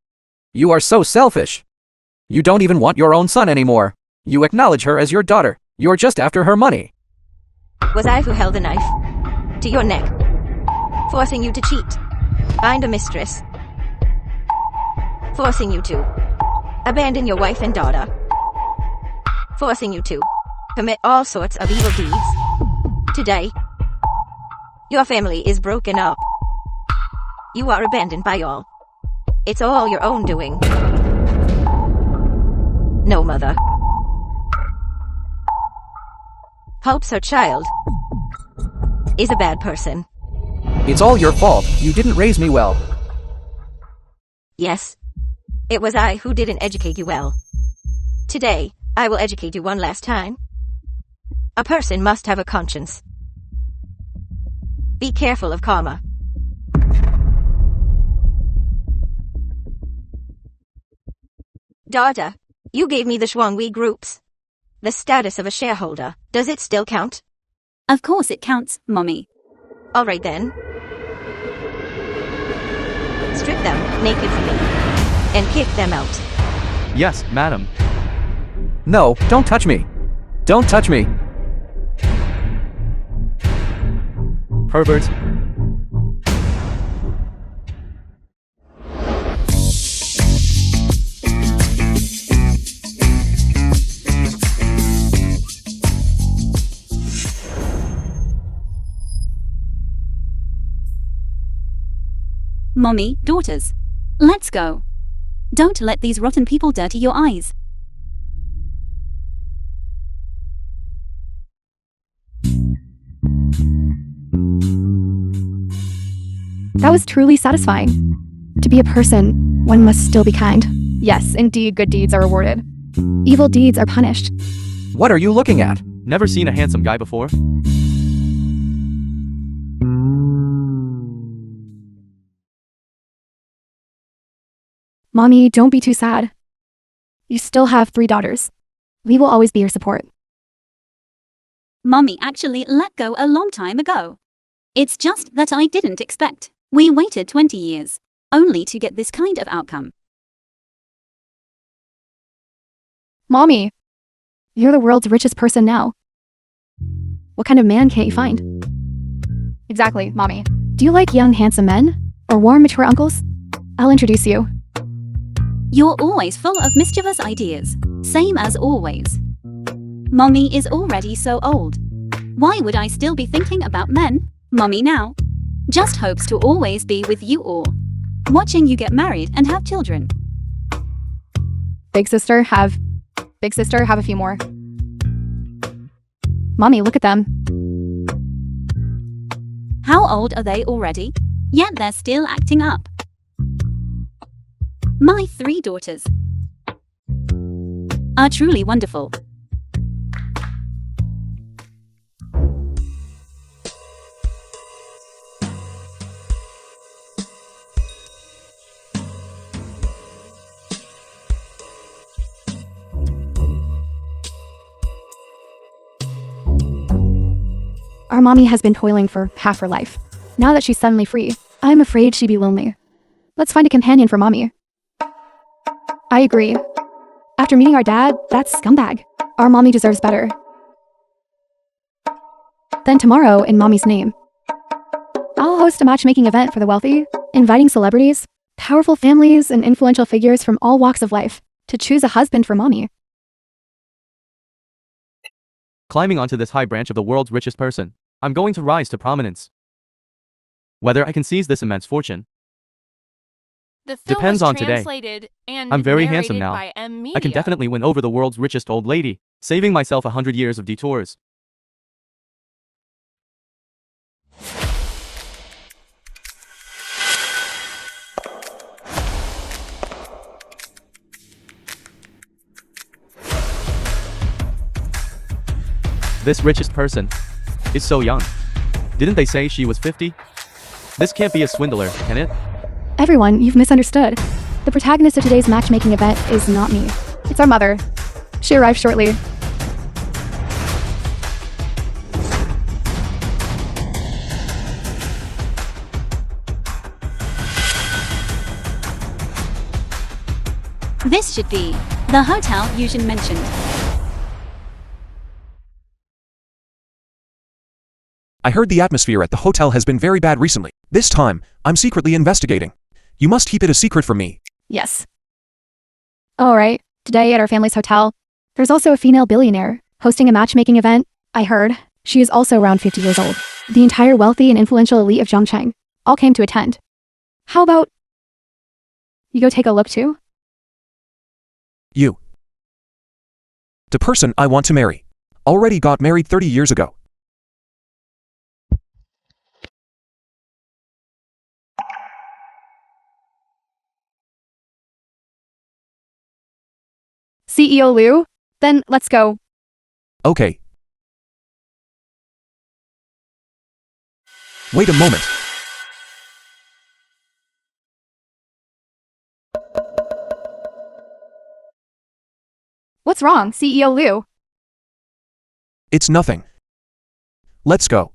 you are so selfish. You don't even want your own son anymore. You acknowledge her as your daughter. You're just after her money. Was I who held the knife to your neck, forcing you to cheat, find a mistress, forcing you to abandon your wife and daughter, forcing you to commit all sorts of evil deeds, Today, your family is broken up. You are abandoned by all. It's all your own doing. No mother. Hopes her child is a bad person. It's all your fault. You didn't raise me well. Yes. It was I who didn't educate you well. Today, I will educate you one last time. A person must have a conscience. Be careful of karma. Daughter, you gave me the Shuanghui groups. The status of a shareholder, does it still count? Of course it counts, Mommy. Alright then. Strip them naked for me, and kick them out. Yes, madam. No, don't touch me. Don't touch me. Pervert. Mommy, daughters. Let's go. Don't let these rotten people dirty your eyes. That was truly satisfying. To be a person, one must still be kind. Yes, indeed, good deeds are rewarded. Evil deeds are punished. What are you looking at? Never seen a handsome guy before? Mommy, don't be too sad. You still have 3 daughters. We will always be your support. Mommy actually let go a long time ago. It's just that I didn't expect. We waited 20 years, only to get this kind of outcome. Mommy, you're the world's richest person now. What kind of man can't you find? Exactly, Mommy. Do you like young, handsome men? Or warm, mature uncles? I'll introduce you. You're always full of mischievous ideas, same as always. Mommy is already so old. Why would I still be thinking about men? Mommy now just hopes to always be with you all, watching you get married and have children. Big sister, have a few more. Mommy, look at them. How old are they already? Yet they're still acting up. My 3 daughters are truly wonderful. Our mommy has been toiling for half her life. Now that she's suddenly free, I'm afraid she'd be lonely. Let's find a companion for mommy. I agree. After meeting our dad, that scumbag. Our mommy deserves better. Then tomorrow, in mommy's name, I'll host a matchmaking event for the wealthy, inviting celebrities, powerful families, and influential figures from all walks of life to choose a husband for mommy. Climbing onto this high branch of the world's richest person, I'm going to rise to prominence. Whether I can seize this immense fortune The film depends was on today. translated and I'm very narrated handsome now. by M Media. I can definitely win over the world's richest old lady, saving myself 100 years of detours. This richest person is so young. Didn't they say she was 50? This can't be a swindler, can it? Everyone, you've misunderstood. The protagonist of today's matchmaking event is not me. It's our mother. She arrived shortly. This should be the hotel Yushin mentioned. I heard the atmosphere at the hotel has been very bad recently. This time, I'm secretly investigating. You must keep it a secret from me. Yes. Alright, today at our family's hotel, there's also a female billionaire hosting a matchmaking event. I heard She is also around 50 years old. The entire wealthy and influential elite of Zhongcheng all came to attend. How about you go take a look too? You. The person I want to marry. Already got married 30 years ago. CEO Liu? Then let's go. Okay. Wait a moment. What's wrong, CEO Liu? It's nothing. Let's go.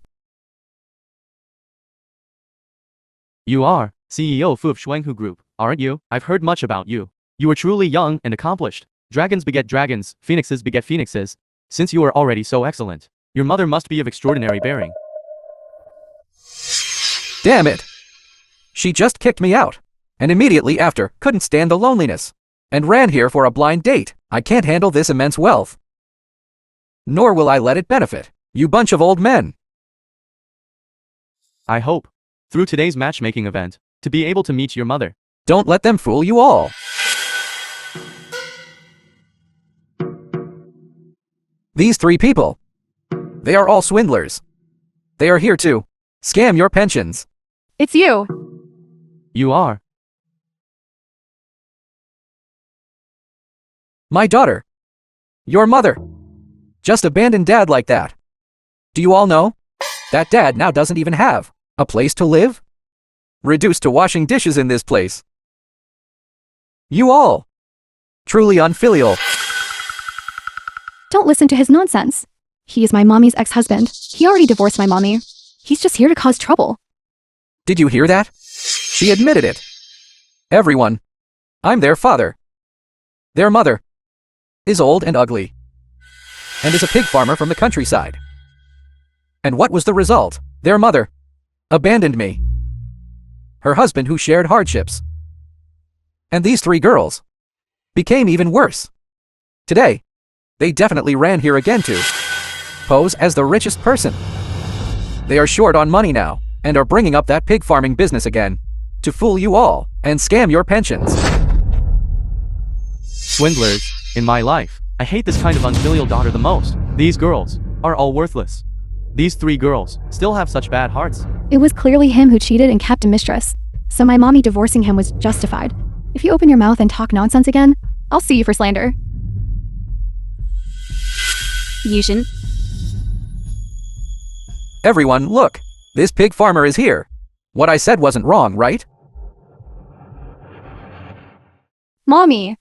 You are CEO Fu of Shuanghu Group, aren't you? I've heard much about you. You are truly young and accomplished. Dragons beget dragons, phoenixes beget phoenixes. Since you are already so excellent, your mother must be of extraordinary bearing. Damn it! She just kicked me out, and immediately after, couldn't stand the loneliness, and ran here for a blind date. I can't handle this immense wealth. Nor will I let it benefit you bunch of old men. I hope, through today's matchmaking event, to be able to meet your mother. Don't let them fool you all. These three people, they are all swindlers. They are here to scam your pensions. It's you. You are. My daughter. Your mother. Just abandoned dad like that. Do you all know? That dad now doesn't even have a place to live? Reduced to washing dishes in this place. You all. Truly unfilial. Don't listen to his nonsense. He is my mommy's ex-husband. He already divorced my mommy. He's just here to cause trouble. Did you hear that? She admitted it. Everyone. I'm their father. Their mother is old and ugly, and is a pig farmer from the countryside. And what was the result? Their mother abandoned me. Her husband, who shared hardships. And these three girls became even worse. Today, they definitely ran here again to pose as the richest person. They are short on money now, and are bringing up that pig farming business again to fool you all and scam your pensions. Swindlers, in my life, I hate this kind of unfilial daughter the most. These girls are all worthless. These three girls still have such bad hearts. It was clearly him who cheated and kept a mistress. So my mommy divorcing him was justified. If you open your mouth and talk nonsense again, I'll sue you for slander. Yushin, Everyone, look. This pig farmer is here. What I said wasn't wrong, right? Mommy!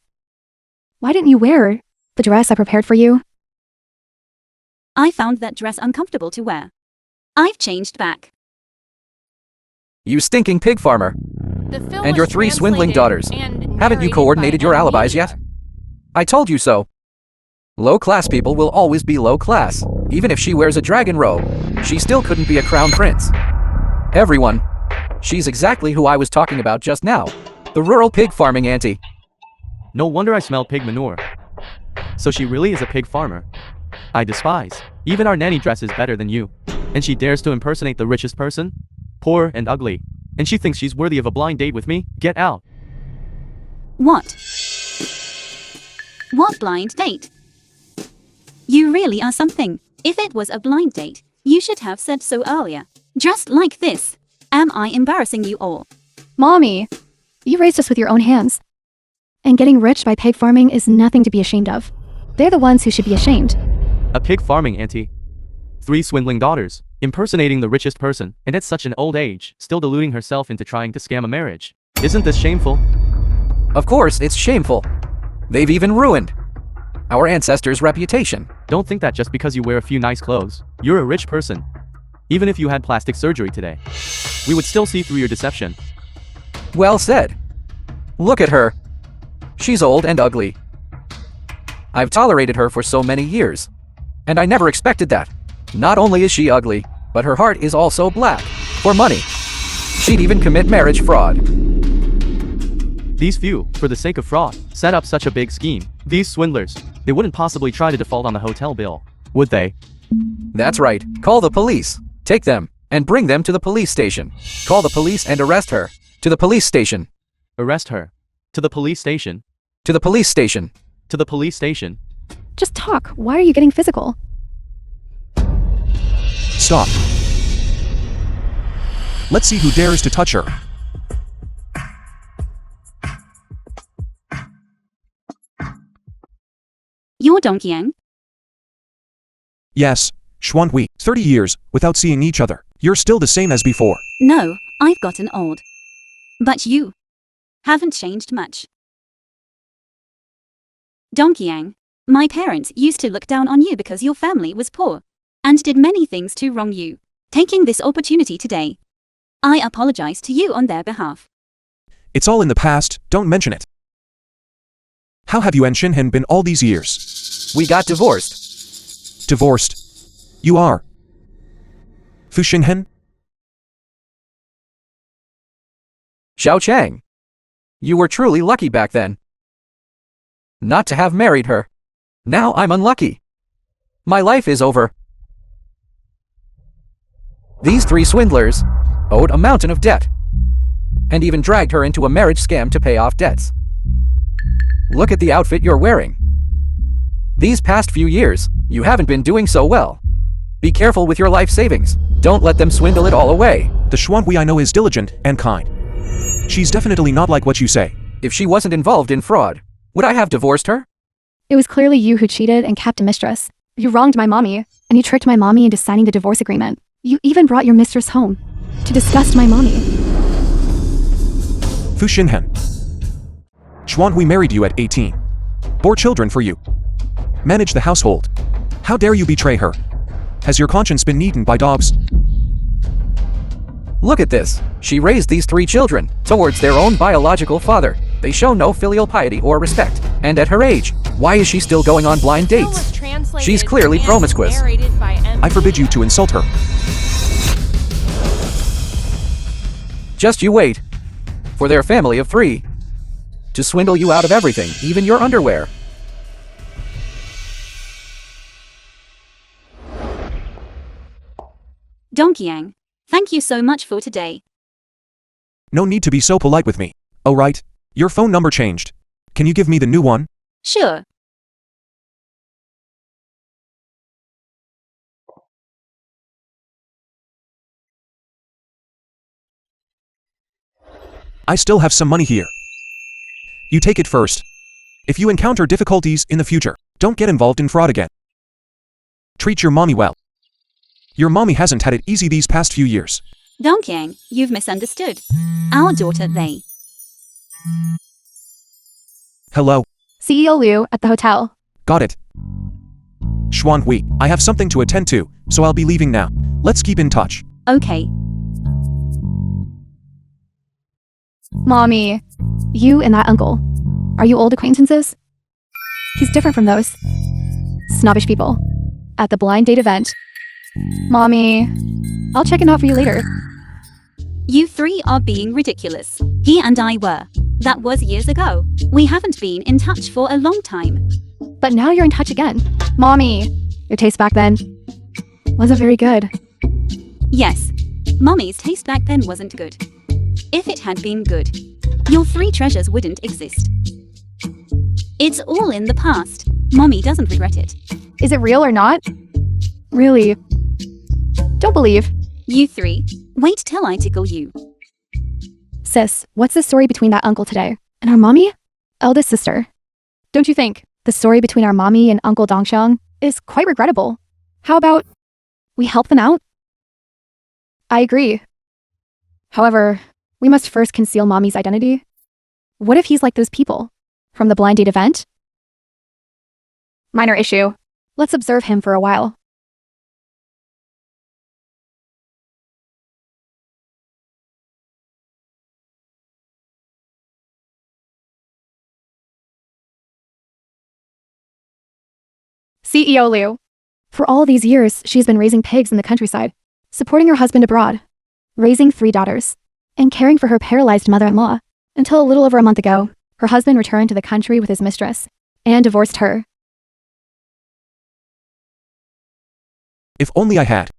Why didn't you wear the dress I prepared for you? I found that dress uncomfortable to wear. I've changed back. You stinking pig farmer. The film And your was three swindling translated daughters. and Haven't you narrated coordinated by your M alibis Media. yet? I told you so. Low-class people will always be low-class. Even if she wears a dragon robe, she still couldn't be a crown prince. Everyone. She's exactly who I was talking about just now. The rural pig farming auntie. No wonder I smell pig manure. So she really is a pig farmer. I despise. Even our nanny dresses better than you. And she dares to impersonate the richest person? Poor and ugly. And she thinks she's worthy of a blind date with me? Get out. What? What blind date? You really are something. If it was a blind date, you should have said so earlier. Dressed like this. Am I embarrassing you all? Mommy! You raised us with your own hands. And getting rich by pig farming is nothing to be ashamed of. They're the ones who should be ashamed. A pig farming auntie. 3 swindling daughters, impersonating the richest person, and at such an old age, still deluding herself into trying to scam a marriage. Isn't this shameful? Of course, it's shameful. They've even ruined our ancestors' reputation. Don't think that just because you wear a few nice clothes, you're a rich person. Even if you had plastic surgery today, we would still see through your deception. Well said. Look at her. She's old and ugly. I've tolerated her for so many years. And I never expected that. Not only is she ugly, but her heart is also black. For money. She'd even commit marriage fraud. These few, for the sake of fraud, set up such a big scheme. These swindlers, they wouldn't possibly try to default on the hotel bill, would they? That's right. Call the police. Take them and bring them to the police station. Call the police and arrest her. To the police station. Arrest her. To the police station. To the police station. To the police station. Just talk. Why are you getting physical? Stop. Let's see who dares to touch her. You're Dongyang? Yes, Xuanhui, 30 years, without seeing each other. You're still the same as before. No, I've gotten old. But you haven't changed much. Dongyang, my parents used to look down on you because your family was poor and did many things to wrong you. Taking this opportunity today, I apologize to you on their behalf. It's all in the past, don't mention it. How have you and Shinhen been all these years? We got divorced. Divorced. You are. Fu Shinhen? Xiao Chang. You were truly lucky back then. Not to have married her. Now I'm unlucky. My life is over. These three swindlers owed a mountain of debt and even dragged her into a marriage scam to pay off debts. Look at the outfit you're wearing. These past few years, you haven't been doing so well. Be careful with your life savings. Don't let them swindle it all away. The Xuanhui I know is diligent and kind. She's definitely not like what you say. If she wasn't involved in fraud, would I have divorced her? It was clearly you who cheated and kept a mistress. You wronged my mommy, and you tricked my mommy into signing the divorce agreement. You even brought your mistress home to disgust my mommy. Fu Shinhen. Xuanhui married you at 18. Bore children for you. Managed the household. How dare you betray her? Has your conscience been eaten by dogs? Look at this. She raised these three children towards their own biological father. They show no filial piety or respect. And at her age, why is she still going on blind dates? She's clearly promiscuous. I forbid you to insult her. Just you wait. For their family of three to swindle you out of everything, even your underwear. Dongyang, thank you so much for today. No need to be so polite with me. Oh right. Your phone number changed. Can you give me the new one? Sure. I still have some money here. You take it first. If you encounter difficulties in the future, don't get involved in fraud again. Treat your mommy well. Your mommy hasn't had it easy these past few years. Dongyang, you've misunderstood. Our daughter, they. Hello. CEO Liu at the hotel. Got it. Xuanhui, I have something to attend to, so I'll be leaving now. Let's keep in touch. Okay. Mommy, you and that uncle, are you old acquaintances? He's different from those snobbish people at the blind date event. Mommy, I'll check it out for you later. You three are being ridiculous. He and I were. That was years ago. We haven't been in touch for a long time. But now you're in touch again. Mommy, your taste back then wasn't very good. Yes, Mommy's taste back then wasn't good. If it had been good, your three treasures wouldn't exist. It's all in the past. Mommy doesn't regret it. Is it real or not? Really? Don't believe. You three, wait till I tickle you. Sis, what's the story between that uncle today and our mommy? Eldest sister. Don't you think the story between our mommy and Uncle Dongxiang is quite regrettable? How about we help them out? I agree. However, we must first conceal mommy's identity. What if he's like those people from the blind date event? Minor issue. Let's observe him for a while. CEO Liu. For all these years, she's been raising pigs in the countryside, supporting her husband abroad, raising 3 daughters, and caring for her paralyzed mother-in-law, until a little over a month ago, her husband returned to the country with his mistress and divorced her. If only I had.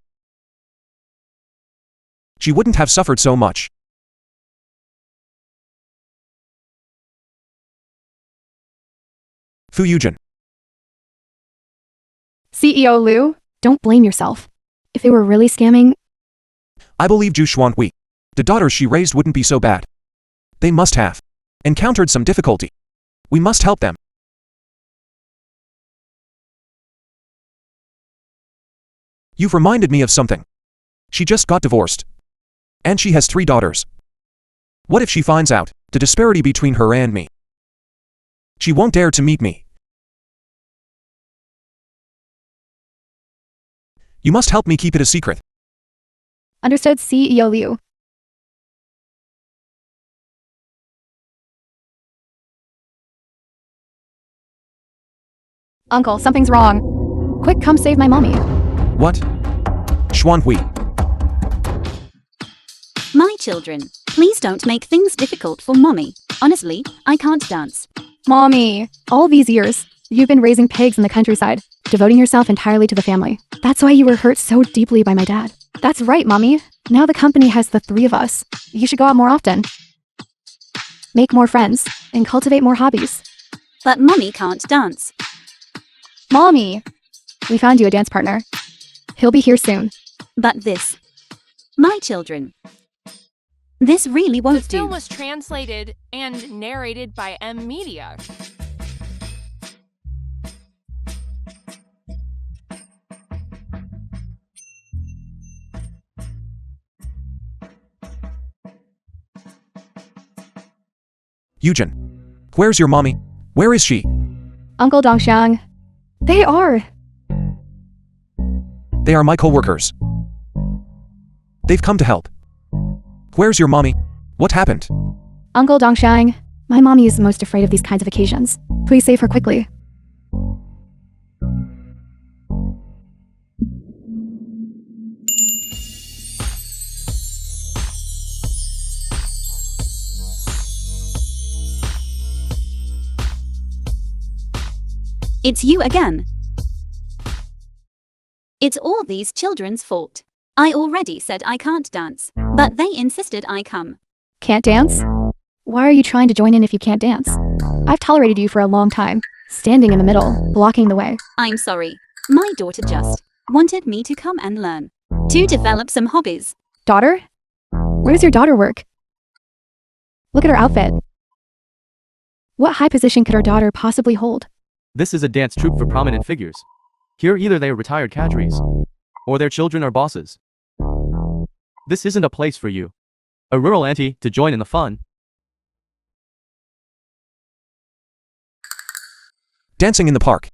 She wouldn't have suffered so much. Fu Yujin. CEO Liu, don't blame yourself. If they were really scamming, I believe Ju Xuanhui. The daughters she raised wouldn't be so bad. They must have encountered some difficulty. We must help them. You've reminded me of something. She just got divorced. And she has 3 daughters. What if she finds out the disparity between her and me? She won't dare to meet me. You must help me keep it a secret. understood CEO Liu. Uncle, something's wrong. Quick, come save my mommy. What? Xuanhui. My children, please don't make things difficult for mommy. Honestly, I can't dance. Mommy, all these years, you've been raising pigs in the countryside, devoting yourself entirely to the family. That's why you were hurt so deeply by my dad. That's right, Mommy. Now the company has the 3 of us. You should go out more often. Make more friends, and cultivate more hobbies. But mommy can't dance. Mommy! We found you a dance partner. He'll be here soon. But this. My children. This really The won't film do. was translated and narrated by M Media. Yujin. Where's your mommy? Where is she? Uncle Dongxiang. They are. They are my co-workers. They've come to help. Where's your mommy? What happened? Uncle Dongxiang. My mommy is most afraid of these kinds of occasions. Please save her quickly. It's you again. It's all these children's fault. I already said I can't dance, but they insisted I come. Can't dance? Why are you trying to join in if you can't dance? I've tolerated you for a long time, standing in the middle, blocking the way. I'm sorry. My daughter just wanted me to come and learn. To develop some hobbies. Daughter? Where does your daughter work? Look at her outfit. What high position could our daughter possibly hold? This is a dance troupe for prominent figures. Here either they are retired cadres, or their children are bosses. This isn't a place for you. A rural auntie to join in the fun. Dancing in the park.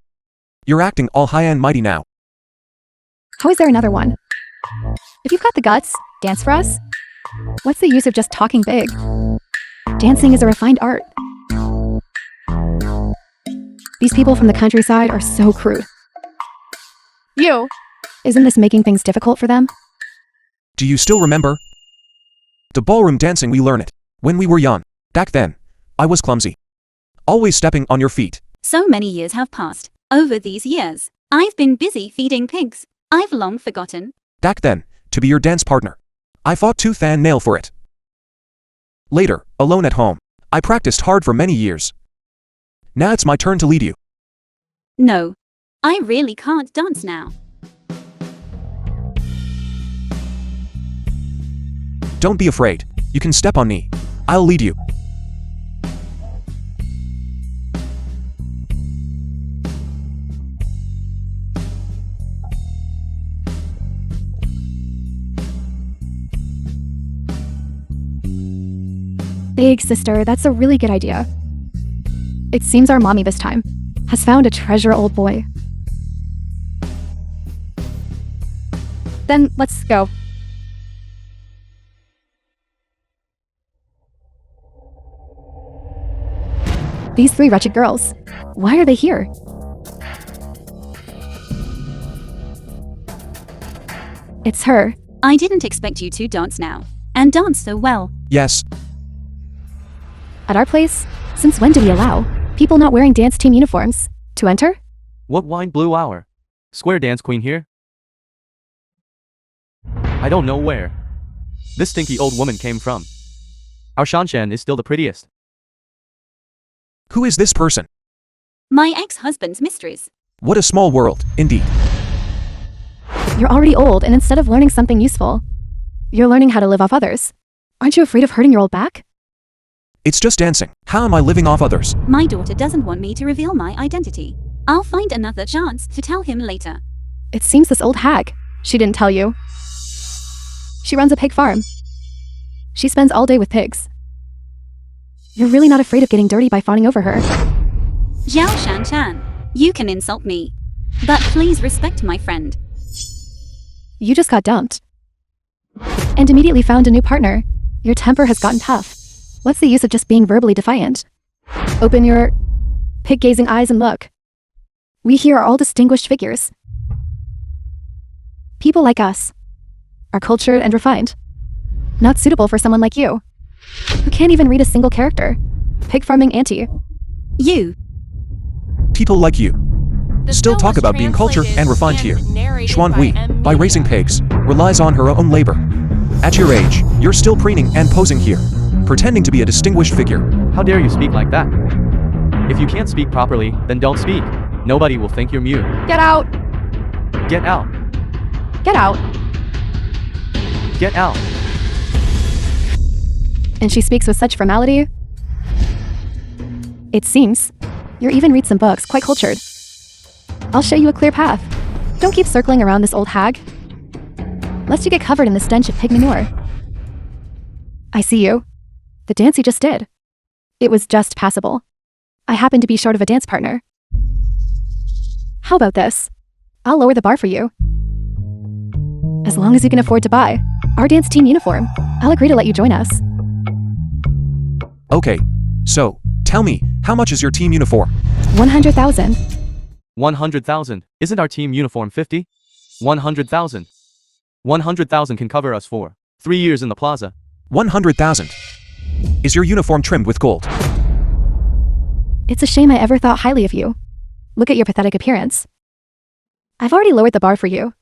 You're acting all high and mighty now. How is there another one? If you've got the guts, dance for us. What's the use of just talking big? Dancing is a refined art. These people from the countryside are so crude. You! Isn't this making things difficult for them? Do you still remember? The ballroom dancing we learned it when we were young. Back then, I was clumsy. Always stepping on your feet. So many years have passed. Over these years, I've been busy feeding pigs. I've long forgotten. Back then, to be your dance partner. I fought tooth and nail for it. Later, alone at home, I practiced hard for many years. Now it's my turn to lead you. No. I really can't dance now. Don't be afraid. You can step on me. I'll lead you. Big sister, that's a really good idea. It seems our mommy this time has found a treasure old boy. Then let's go. These 3 wretched girls, why are they here? It's her. I didn't expect you to dance now. And dance so well. Yes, At our place, since when do we allow people not wearing dance team uniforms to enter? What wine blue hour? Square dance queen here? I don't know where this stinky old woman came from. Our Shanshan is still the prettiest. Who is this person? My ex-husband's mistress. What a small world, indeed. You're already old, and instead of learning something useful, you're learning how to live off others. Aren't you afraid of hurting your old back? It's just dancing. How am I living off others? My daughter doesn't want me to reveal my identity. I'll find another chance to tell him later. It seems this old hag, she didn't tell you. She runs a pig farm. She spends all day with pigs. You're really not afraid of getting dirty by fawning over her. Zhao Shanshan, you can insult me, but please respect my friend. You just got dumped. And immediately found a new partner. Your temper has gotten tough. What's the use of just being verbally defiant? Open your pig-gazing eyes and look. We here are all distinguished figures. People like us are cultured and refined. Not suitable for someone like you, who can't even read a single character. Pig farming auntie. You. People like you The still film talk was about being cultured translated and refined here. narrated Xuan by Hui, M. by raising Media. pigs, relies on her own labor. At your age, you're still preening and posing here, pretending to be a distinguished figure. How dare you speak like that? If you can't speak properly, then don't speak. Nobody will think you're mute. Get out! Get out. Get out! Get out. And she speaks with such formality. It seems you even read some books, quite cultured. I'll show you a clear path. Don't keep circling around this old hag, lest you get covered in the stench of pig manure. I see you. The dance you just did. It was just passable. I happen to be short of a dance partner. How about this? I'll lower the bar for you. As long as you can afford to buy our dance team uniform, I'll agree to let you join us. Okay, so, tell me, how much is your team uniform? 100,000. 100,000. Isn't our team uniform 50? 100,000. 100,000 can cover us for 3 years in the plaza. 100,000. Is your uniform trimmed with gold? It's a shame I ever thought highly of you. Look at your pathetic appearance. I've already lowered the bar for you.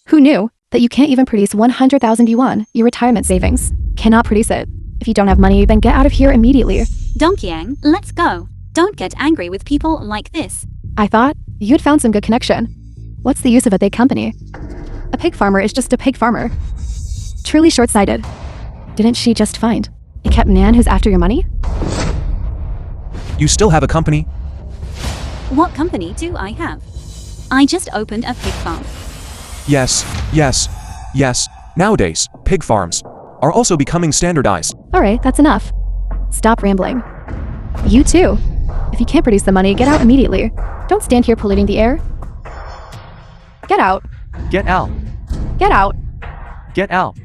Who knew that you can't even produce 100,000 yuan, your retirement savings? Cannot produce it. If you don't have money, then get out of here immediately. Donkyang, let's go. Don't get angry with people like this. I thought you'd found some good connection. What's the use of a big company? A pig farmer is just a pig farmer. Truly short-sighted. Didn't she just find a kept man who's after your money? You still have a company? What company do I have? I just opened a pig farm. Yes, yes, yes. Nowadays, pig farms are also becoming standardized. Alright, that's enough. Stop rambling. You too. If you can't produce the money, get out immediately. Don't stand here polluting the air. Get out. Get out. Get out. Get out.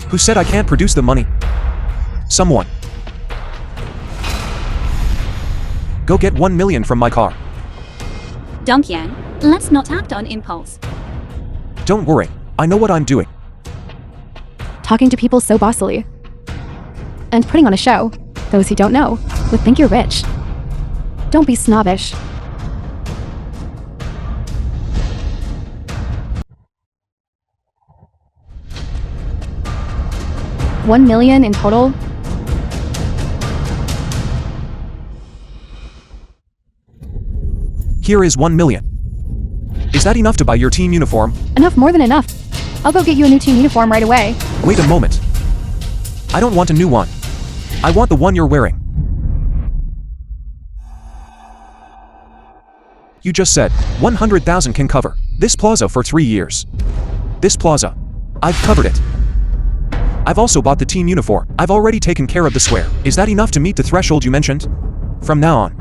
Who said I can't produce the money? Someone. Go get 1 million from my car. Donkyang, let's not act on impulse. Don't worry, I know what I'm doing. Talking to people so bossily. And putting on a show. Those who don't know would think you're rich. Don't be snobbish. $1 million in total? Here is 1 million. Is that enough to buy your team uniform? Enough, more than enough. I'll go get you a new team uniform right away. Wait a moment. I don't want a new one. I want the one you're wearing. You just said 100,000 can cover this plaza for 3 years. This plaza. I've covered it. I've also bought the team uniform. I've already taken care of the swear. Is that enough to meet the threshold you mentioned? From now on,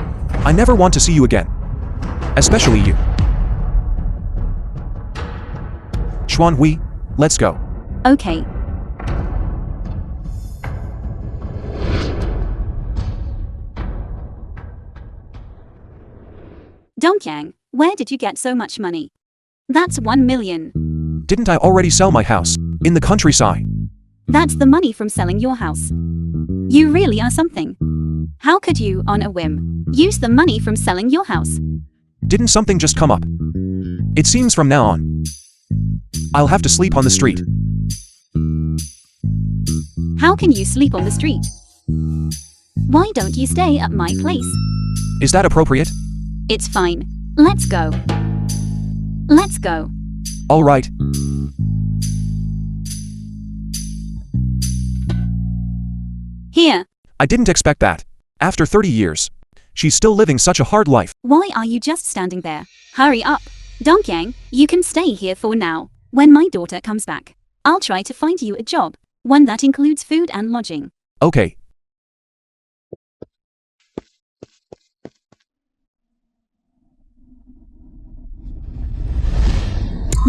I never want to see you again. Especially you. Xuan Hui, let's go. Okay. Donkyang, where did you get so much money? That's 1 million. Didn't I already sell my house in the countryside? That's the money from selling your house. You really are something. How could you, on a whim, use the money from selling your house? Didn't something just come up? It seems from now on, I'll have to sleep on the street. How can you sleep on the street? Why don't you stay at my place? Is that appropriate? It's fine. Let's go. Let's go. All right. Here. I didn't expect that. After 30 years. She's still living such a hard life. Why are you just standing there? Hurry up. Dongyang, you can stay here for now. When my daughter comes back, I'll try to find you a job. One that includes food and lodging. Okay.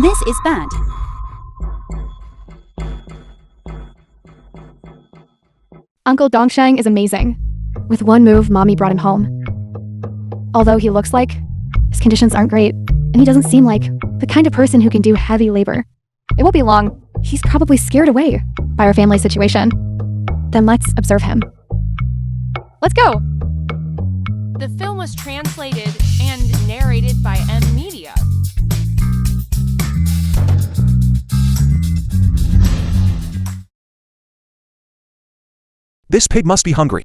This is bad. Uncle Dongsheng is amazing. With one move, Mommy brought him home. Although he looks like, his conditions aren't great, and he doesn't seem like the kind of person who can do heavy labor. It won't be long. He's probably scared away by our family situation. Then let's observe him. Let's go! The film was translated and narrated by M Media. This pig must be hungry.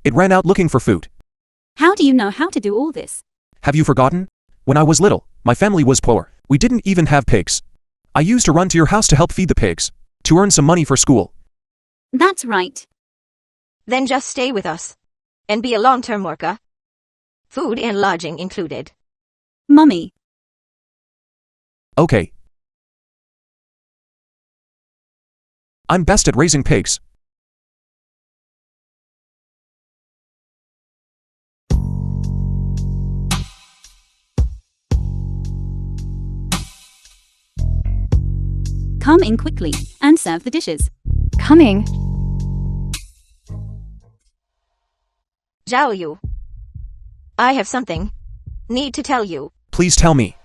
It ran out looking for food. How do you know how to do all this? Have you forgotten? When I was little, my family was poor. We didn't even have pigs. I used to run to your house to help feed the pigs, to earn some money for school. That's right. Then just stay with us. And be a long-term worker. Food and lodging included. Mommy. Okay. I'm best at raising pigs. Come in quickly and serve the dishes. Coming. Zhao Yu. I have something. Need to tell you. Please tell me.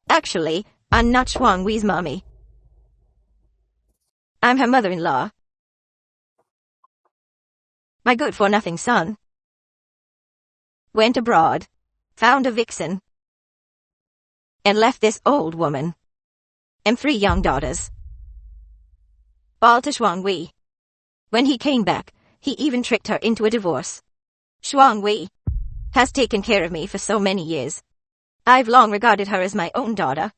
Actually, I'm not Shuang Wei's mommy. I'm her mother-in-law. My good-for-nothing son. Went abroad. Found a vixen. And left this old woman. And 3 young daughters. All to Shuang Wei. When he came back, he even tricked her into a divorce. Shuang Wei has taken care of me for so many years. I've long regarded her as my own daughter.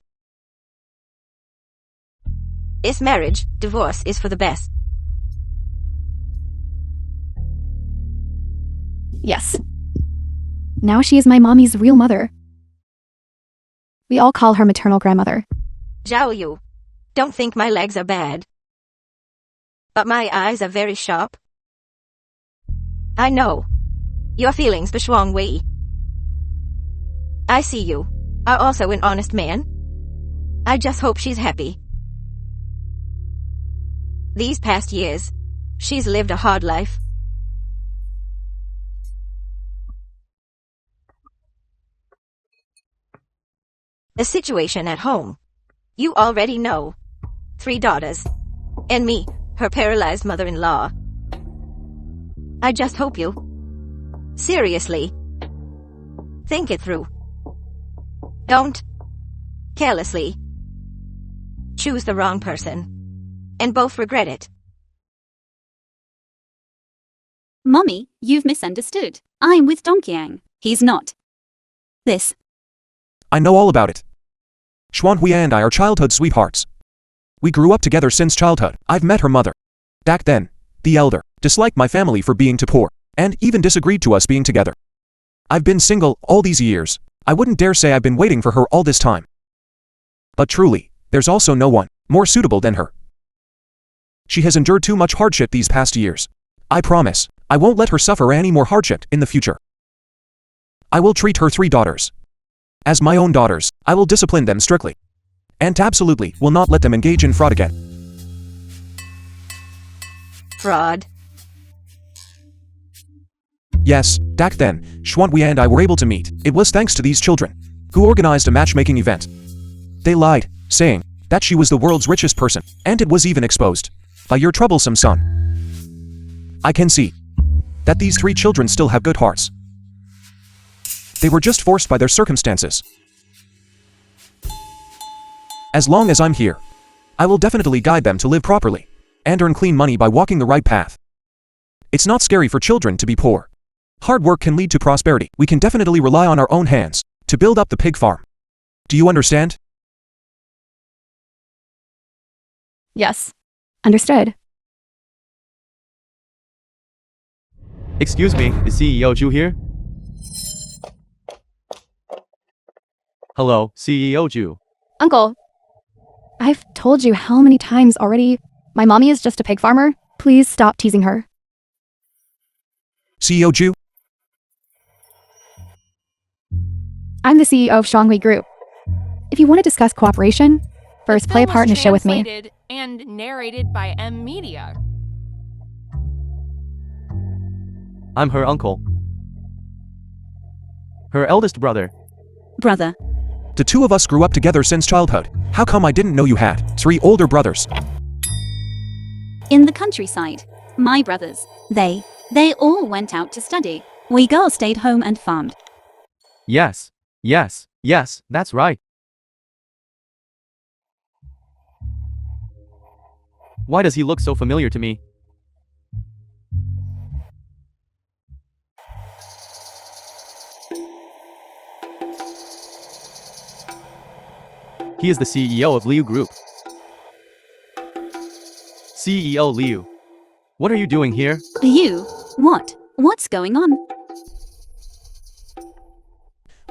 This marriage, divorce is for the best. Yes. Now she is my mommy's real mother. We all call her maternal grandmother. Zhao Yu, don't think my legs are bad. But my eyes are very sharp. I know your feelings for Shuang Wei. I see you are also an honest man. I just hope she's happy. These past years, she's lived a hard life. The situation at home. You already know. 3 daughters. And me, her paralyzed mother-in-law. I just hope you seriously think it through. Don't carelessly choose the wrong person and both regret it. Mommy, you've misunderstood. I'm with Dongyang. He's not. This. I know all about it. Xuan Hui and I are childhood sweethearts. We grew up together since childhood. I've met her mother. Back then, the elder, disliked my family for being too poor, and even disagreed to us being together. I've been single all these years. I wouldn't dare say I've been waiting for her all this time. But truly, there's also no one more suitable than her. She has endured too much hardship these past years. I promise, I won't let her suffer any more hardship in the future. I will treat her 3 daughters as my own daughters. I will discipline them strictly. And absolutely will not let them engage in fraud again. Fraud? Yes, back then, Xuan Hui and I were able to meet. It was thanks to these children, who organized a matchmaking event. They lied, saying that she was the world's richest person, and it was even exposed by your troublesome son. I can see that these 3 children still have good hearts. They were just forced by their circumstances. As long as I'm here, I will definitely guide them to live properly and earn clean money by walking the right path. It's not scary for children to be poor. Hard work can lead to prosperity. We can definitely rely on our own hands to build up the pig farm. Do you understand? Yes. Understood. Excuse me, is CEO Ju here? Hello, CEO Ju. Uncle, I've told you how many times already. My mommy is just a pig farmer. Please stop teasing her. CEO Ju? I'm the CEO of Shuanghui Group. If you want to discuss cooperation, first play a part in a show with me. Translated and narrated by M Media. I'm her uncle. Her eldest brother. Brother. The two of us grew up together since childhood. How come I didn't know you had 3 older brothers? In the countryside. My brothers. They all went out to study. We girls stayed home and farmed. Yes, that's right. Why does he look so familiar to me? He is the CEO of Liu Group. CEO Liu, what are you doing here? You? What? What's going on?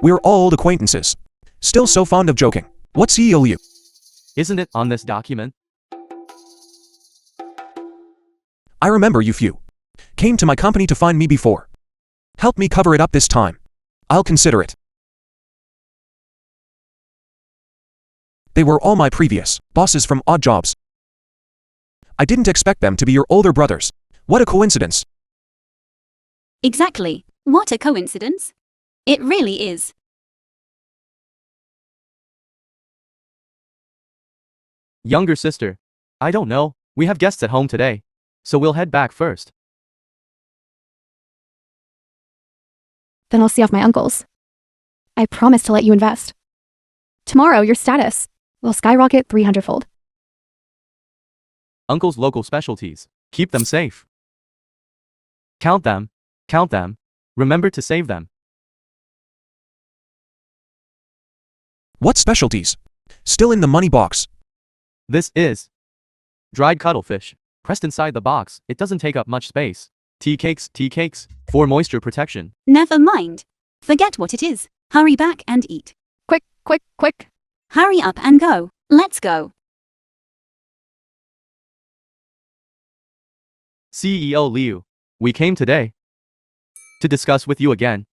We're all old acquaintances. Still so fond of joking. What's CEO Liu? Isn't it on this document? I remember you few came to my company to find me before. Help me cover it up this time. I'll consider it. They were all my previous bosses from odd jobs. I didn't expect them to be your older brothers. What a coincidence. Exactly. What a coincidence. It really is. Younger sister. I don't know. We have guests at home today, so we'll head back first. Then I'll see off my uncles. I promise to let you invest. Tomorrow, your status will skyrocket 300-fold. Uncle's local specialties. Keep them safe. Count them. Count them. Remember to save them. What specialties? Still in the money box. This is dried cuttlefish. Pressed inside the box, it doesn't take up much space. Tea cakes, for moisture protection. Never mind. Forget what it is. Hurry back and eat. Quick, quick, quick. Hurry up and go. Let's go. CEO Liu, we came today to discuss with you again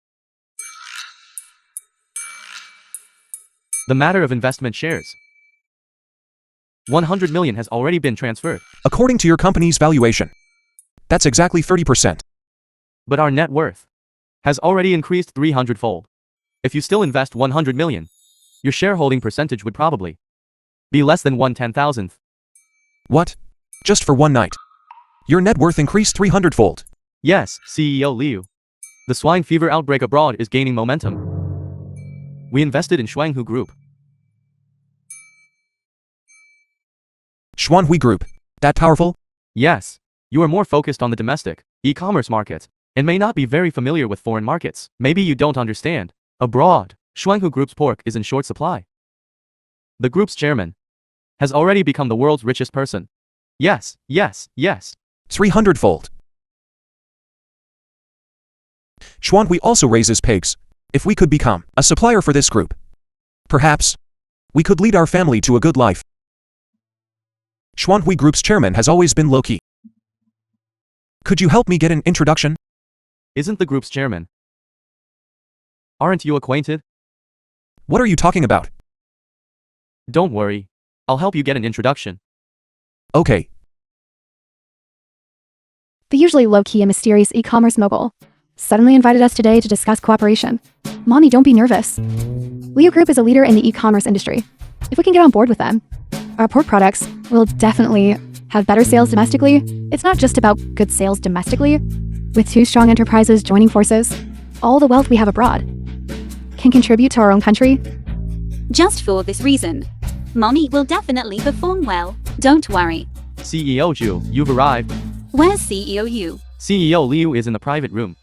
the matter of investment shares. 100 million has already been transferred, According to your company's valuation, that's exactly 30%. but our net worth has already increased 300-fold. If you still invest 100 million, your shareholding percentage would probably be less than 1/10,000th. What? Just for one night? Your net worth increased 300-fold. Yes, CEO Liu. The swine fever outbreak abroad is gaining momentum. We invested in Shuanghui Group. Shuanghui Group. That powerful? Yes, you are more focused on the domestic e-commerce market and may not be very familiar with foreign markets. Maybe you don't understand. Abroad, Shuanghui Group's pork is in short supply. The group's chairman has already become the world's richest person. Yes. 300-fold. Shuanghui also raises pigs. If we could become a supplier for this group, perhaps we could lead our family to a good life. Shuanghui Group's chairman has always been low-key. Could you help me get an introduction? Isn't the group's chairman? Aren't you acquainted? What are you talking about? Don't worry. I'll help you get an introduction. Okay. The usually low-key and mysterious e-commerce mogul suddenly invited us today to discuss cooperation. Mommy, don't be nervous. Liu Group is a leader in the e-commerce industry. If we can get on board with them, our pork products will definitely have better sales domestically. It's not just about good sales domestically. With 2 strong enterprises joining forces, all the wealth we have abroad can contribute to our own country. Just for this reason, Mommy will definitely perform well. Don't worry. CEO Ju, you've arrived. Where's CEO Yu? CEO Liu is in the private room.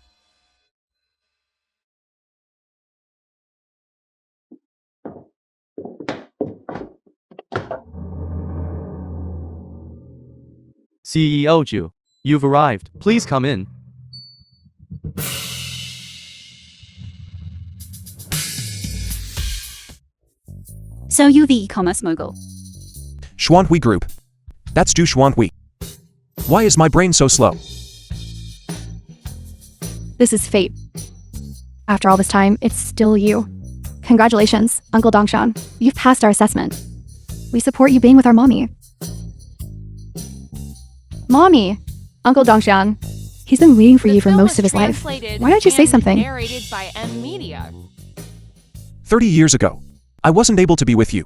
CEO Ju, you've arrived. Please come in. So you the e-commerce mogul. Xuanhui Group. That's Du Xuanhui. Why is my brain so slow? This is fate. After all this time, it's still you. Congratulations, Uncle Dongshan. You've passed our assessment. We support you being with our mommy. Mommy! Uncle Dongshan. He's been waiting for The you for film most was of his life. translated Why don't you say and something? Narrated by M Media. 30 years ago. I wasn't able to be with you.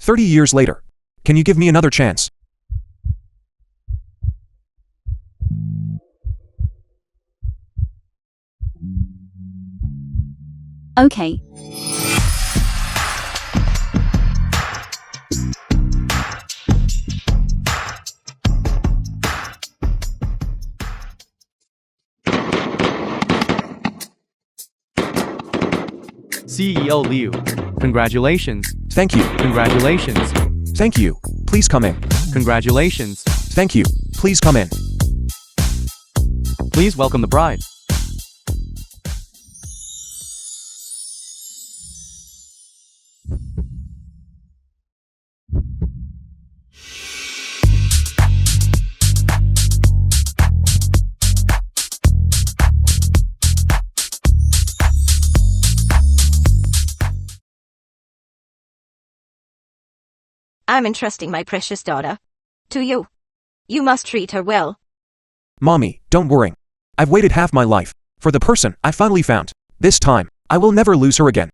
"30 years later. Can you give me another chance?" Okay. CEO Liu. Congratulations. Thank you. Congratulations. Thank you. Please come in. Congratulations. Thank you. Please come in. Please welcome the bride. I'm entrusting my precious daughter to you. You must treat her well. Mommy, don't worry. I've waited half my life for the person I finally found. This time, I will never lose her again.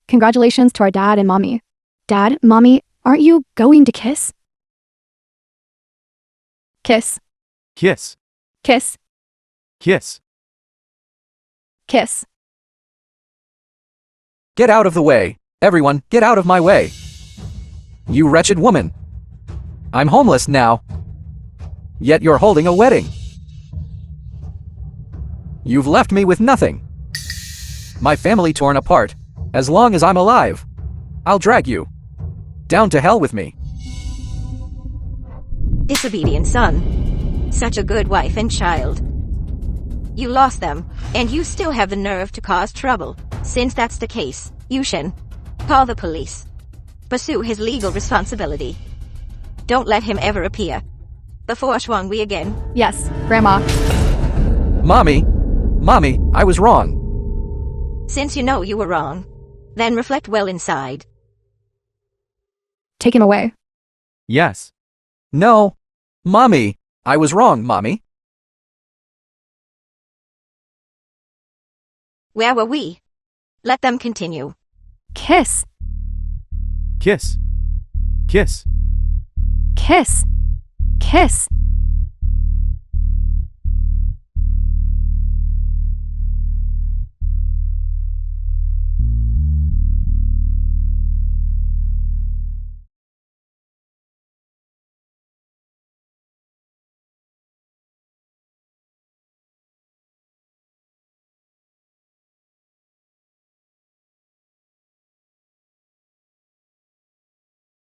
Congratulations to our dad and mommy. Dad, mommy, aren't you going to kiss? Kiss. Kiss. Kiss. Kiss. Kiss. Get out of the way. Everyone, get out of my way. You wretched woman. I'm homeless now. Yet you're holding a wedding. You've left me with nothing. My family torn apart. As long as I'm alive, I'll drag you down to hell with me. Disobedient son. Such a good wife and child. You lost them, and you still have the nerve to cause trouble. Since that's the case, you should call the police. Pursue his legal responsibility. Don't let him ever appear before Shuanghui again. Yes, Grandma. Mommy, I was wrong. Since you know you were wrong, then reflect well inside. Take him away. Yes. No. Mommy, I was wrong, Mommy. Where were we? Let them continue. Kiss. Kiss. Kiss. Kiss. Kiss.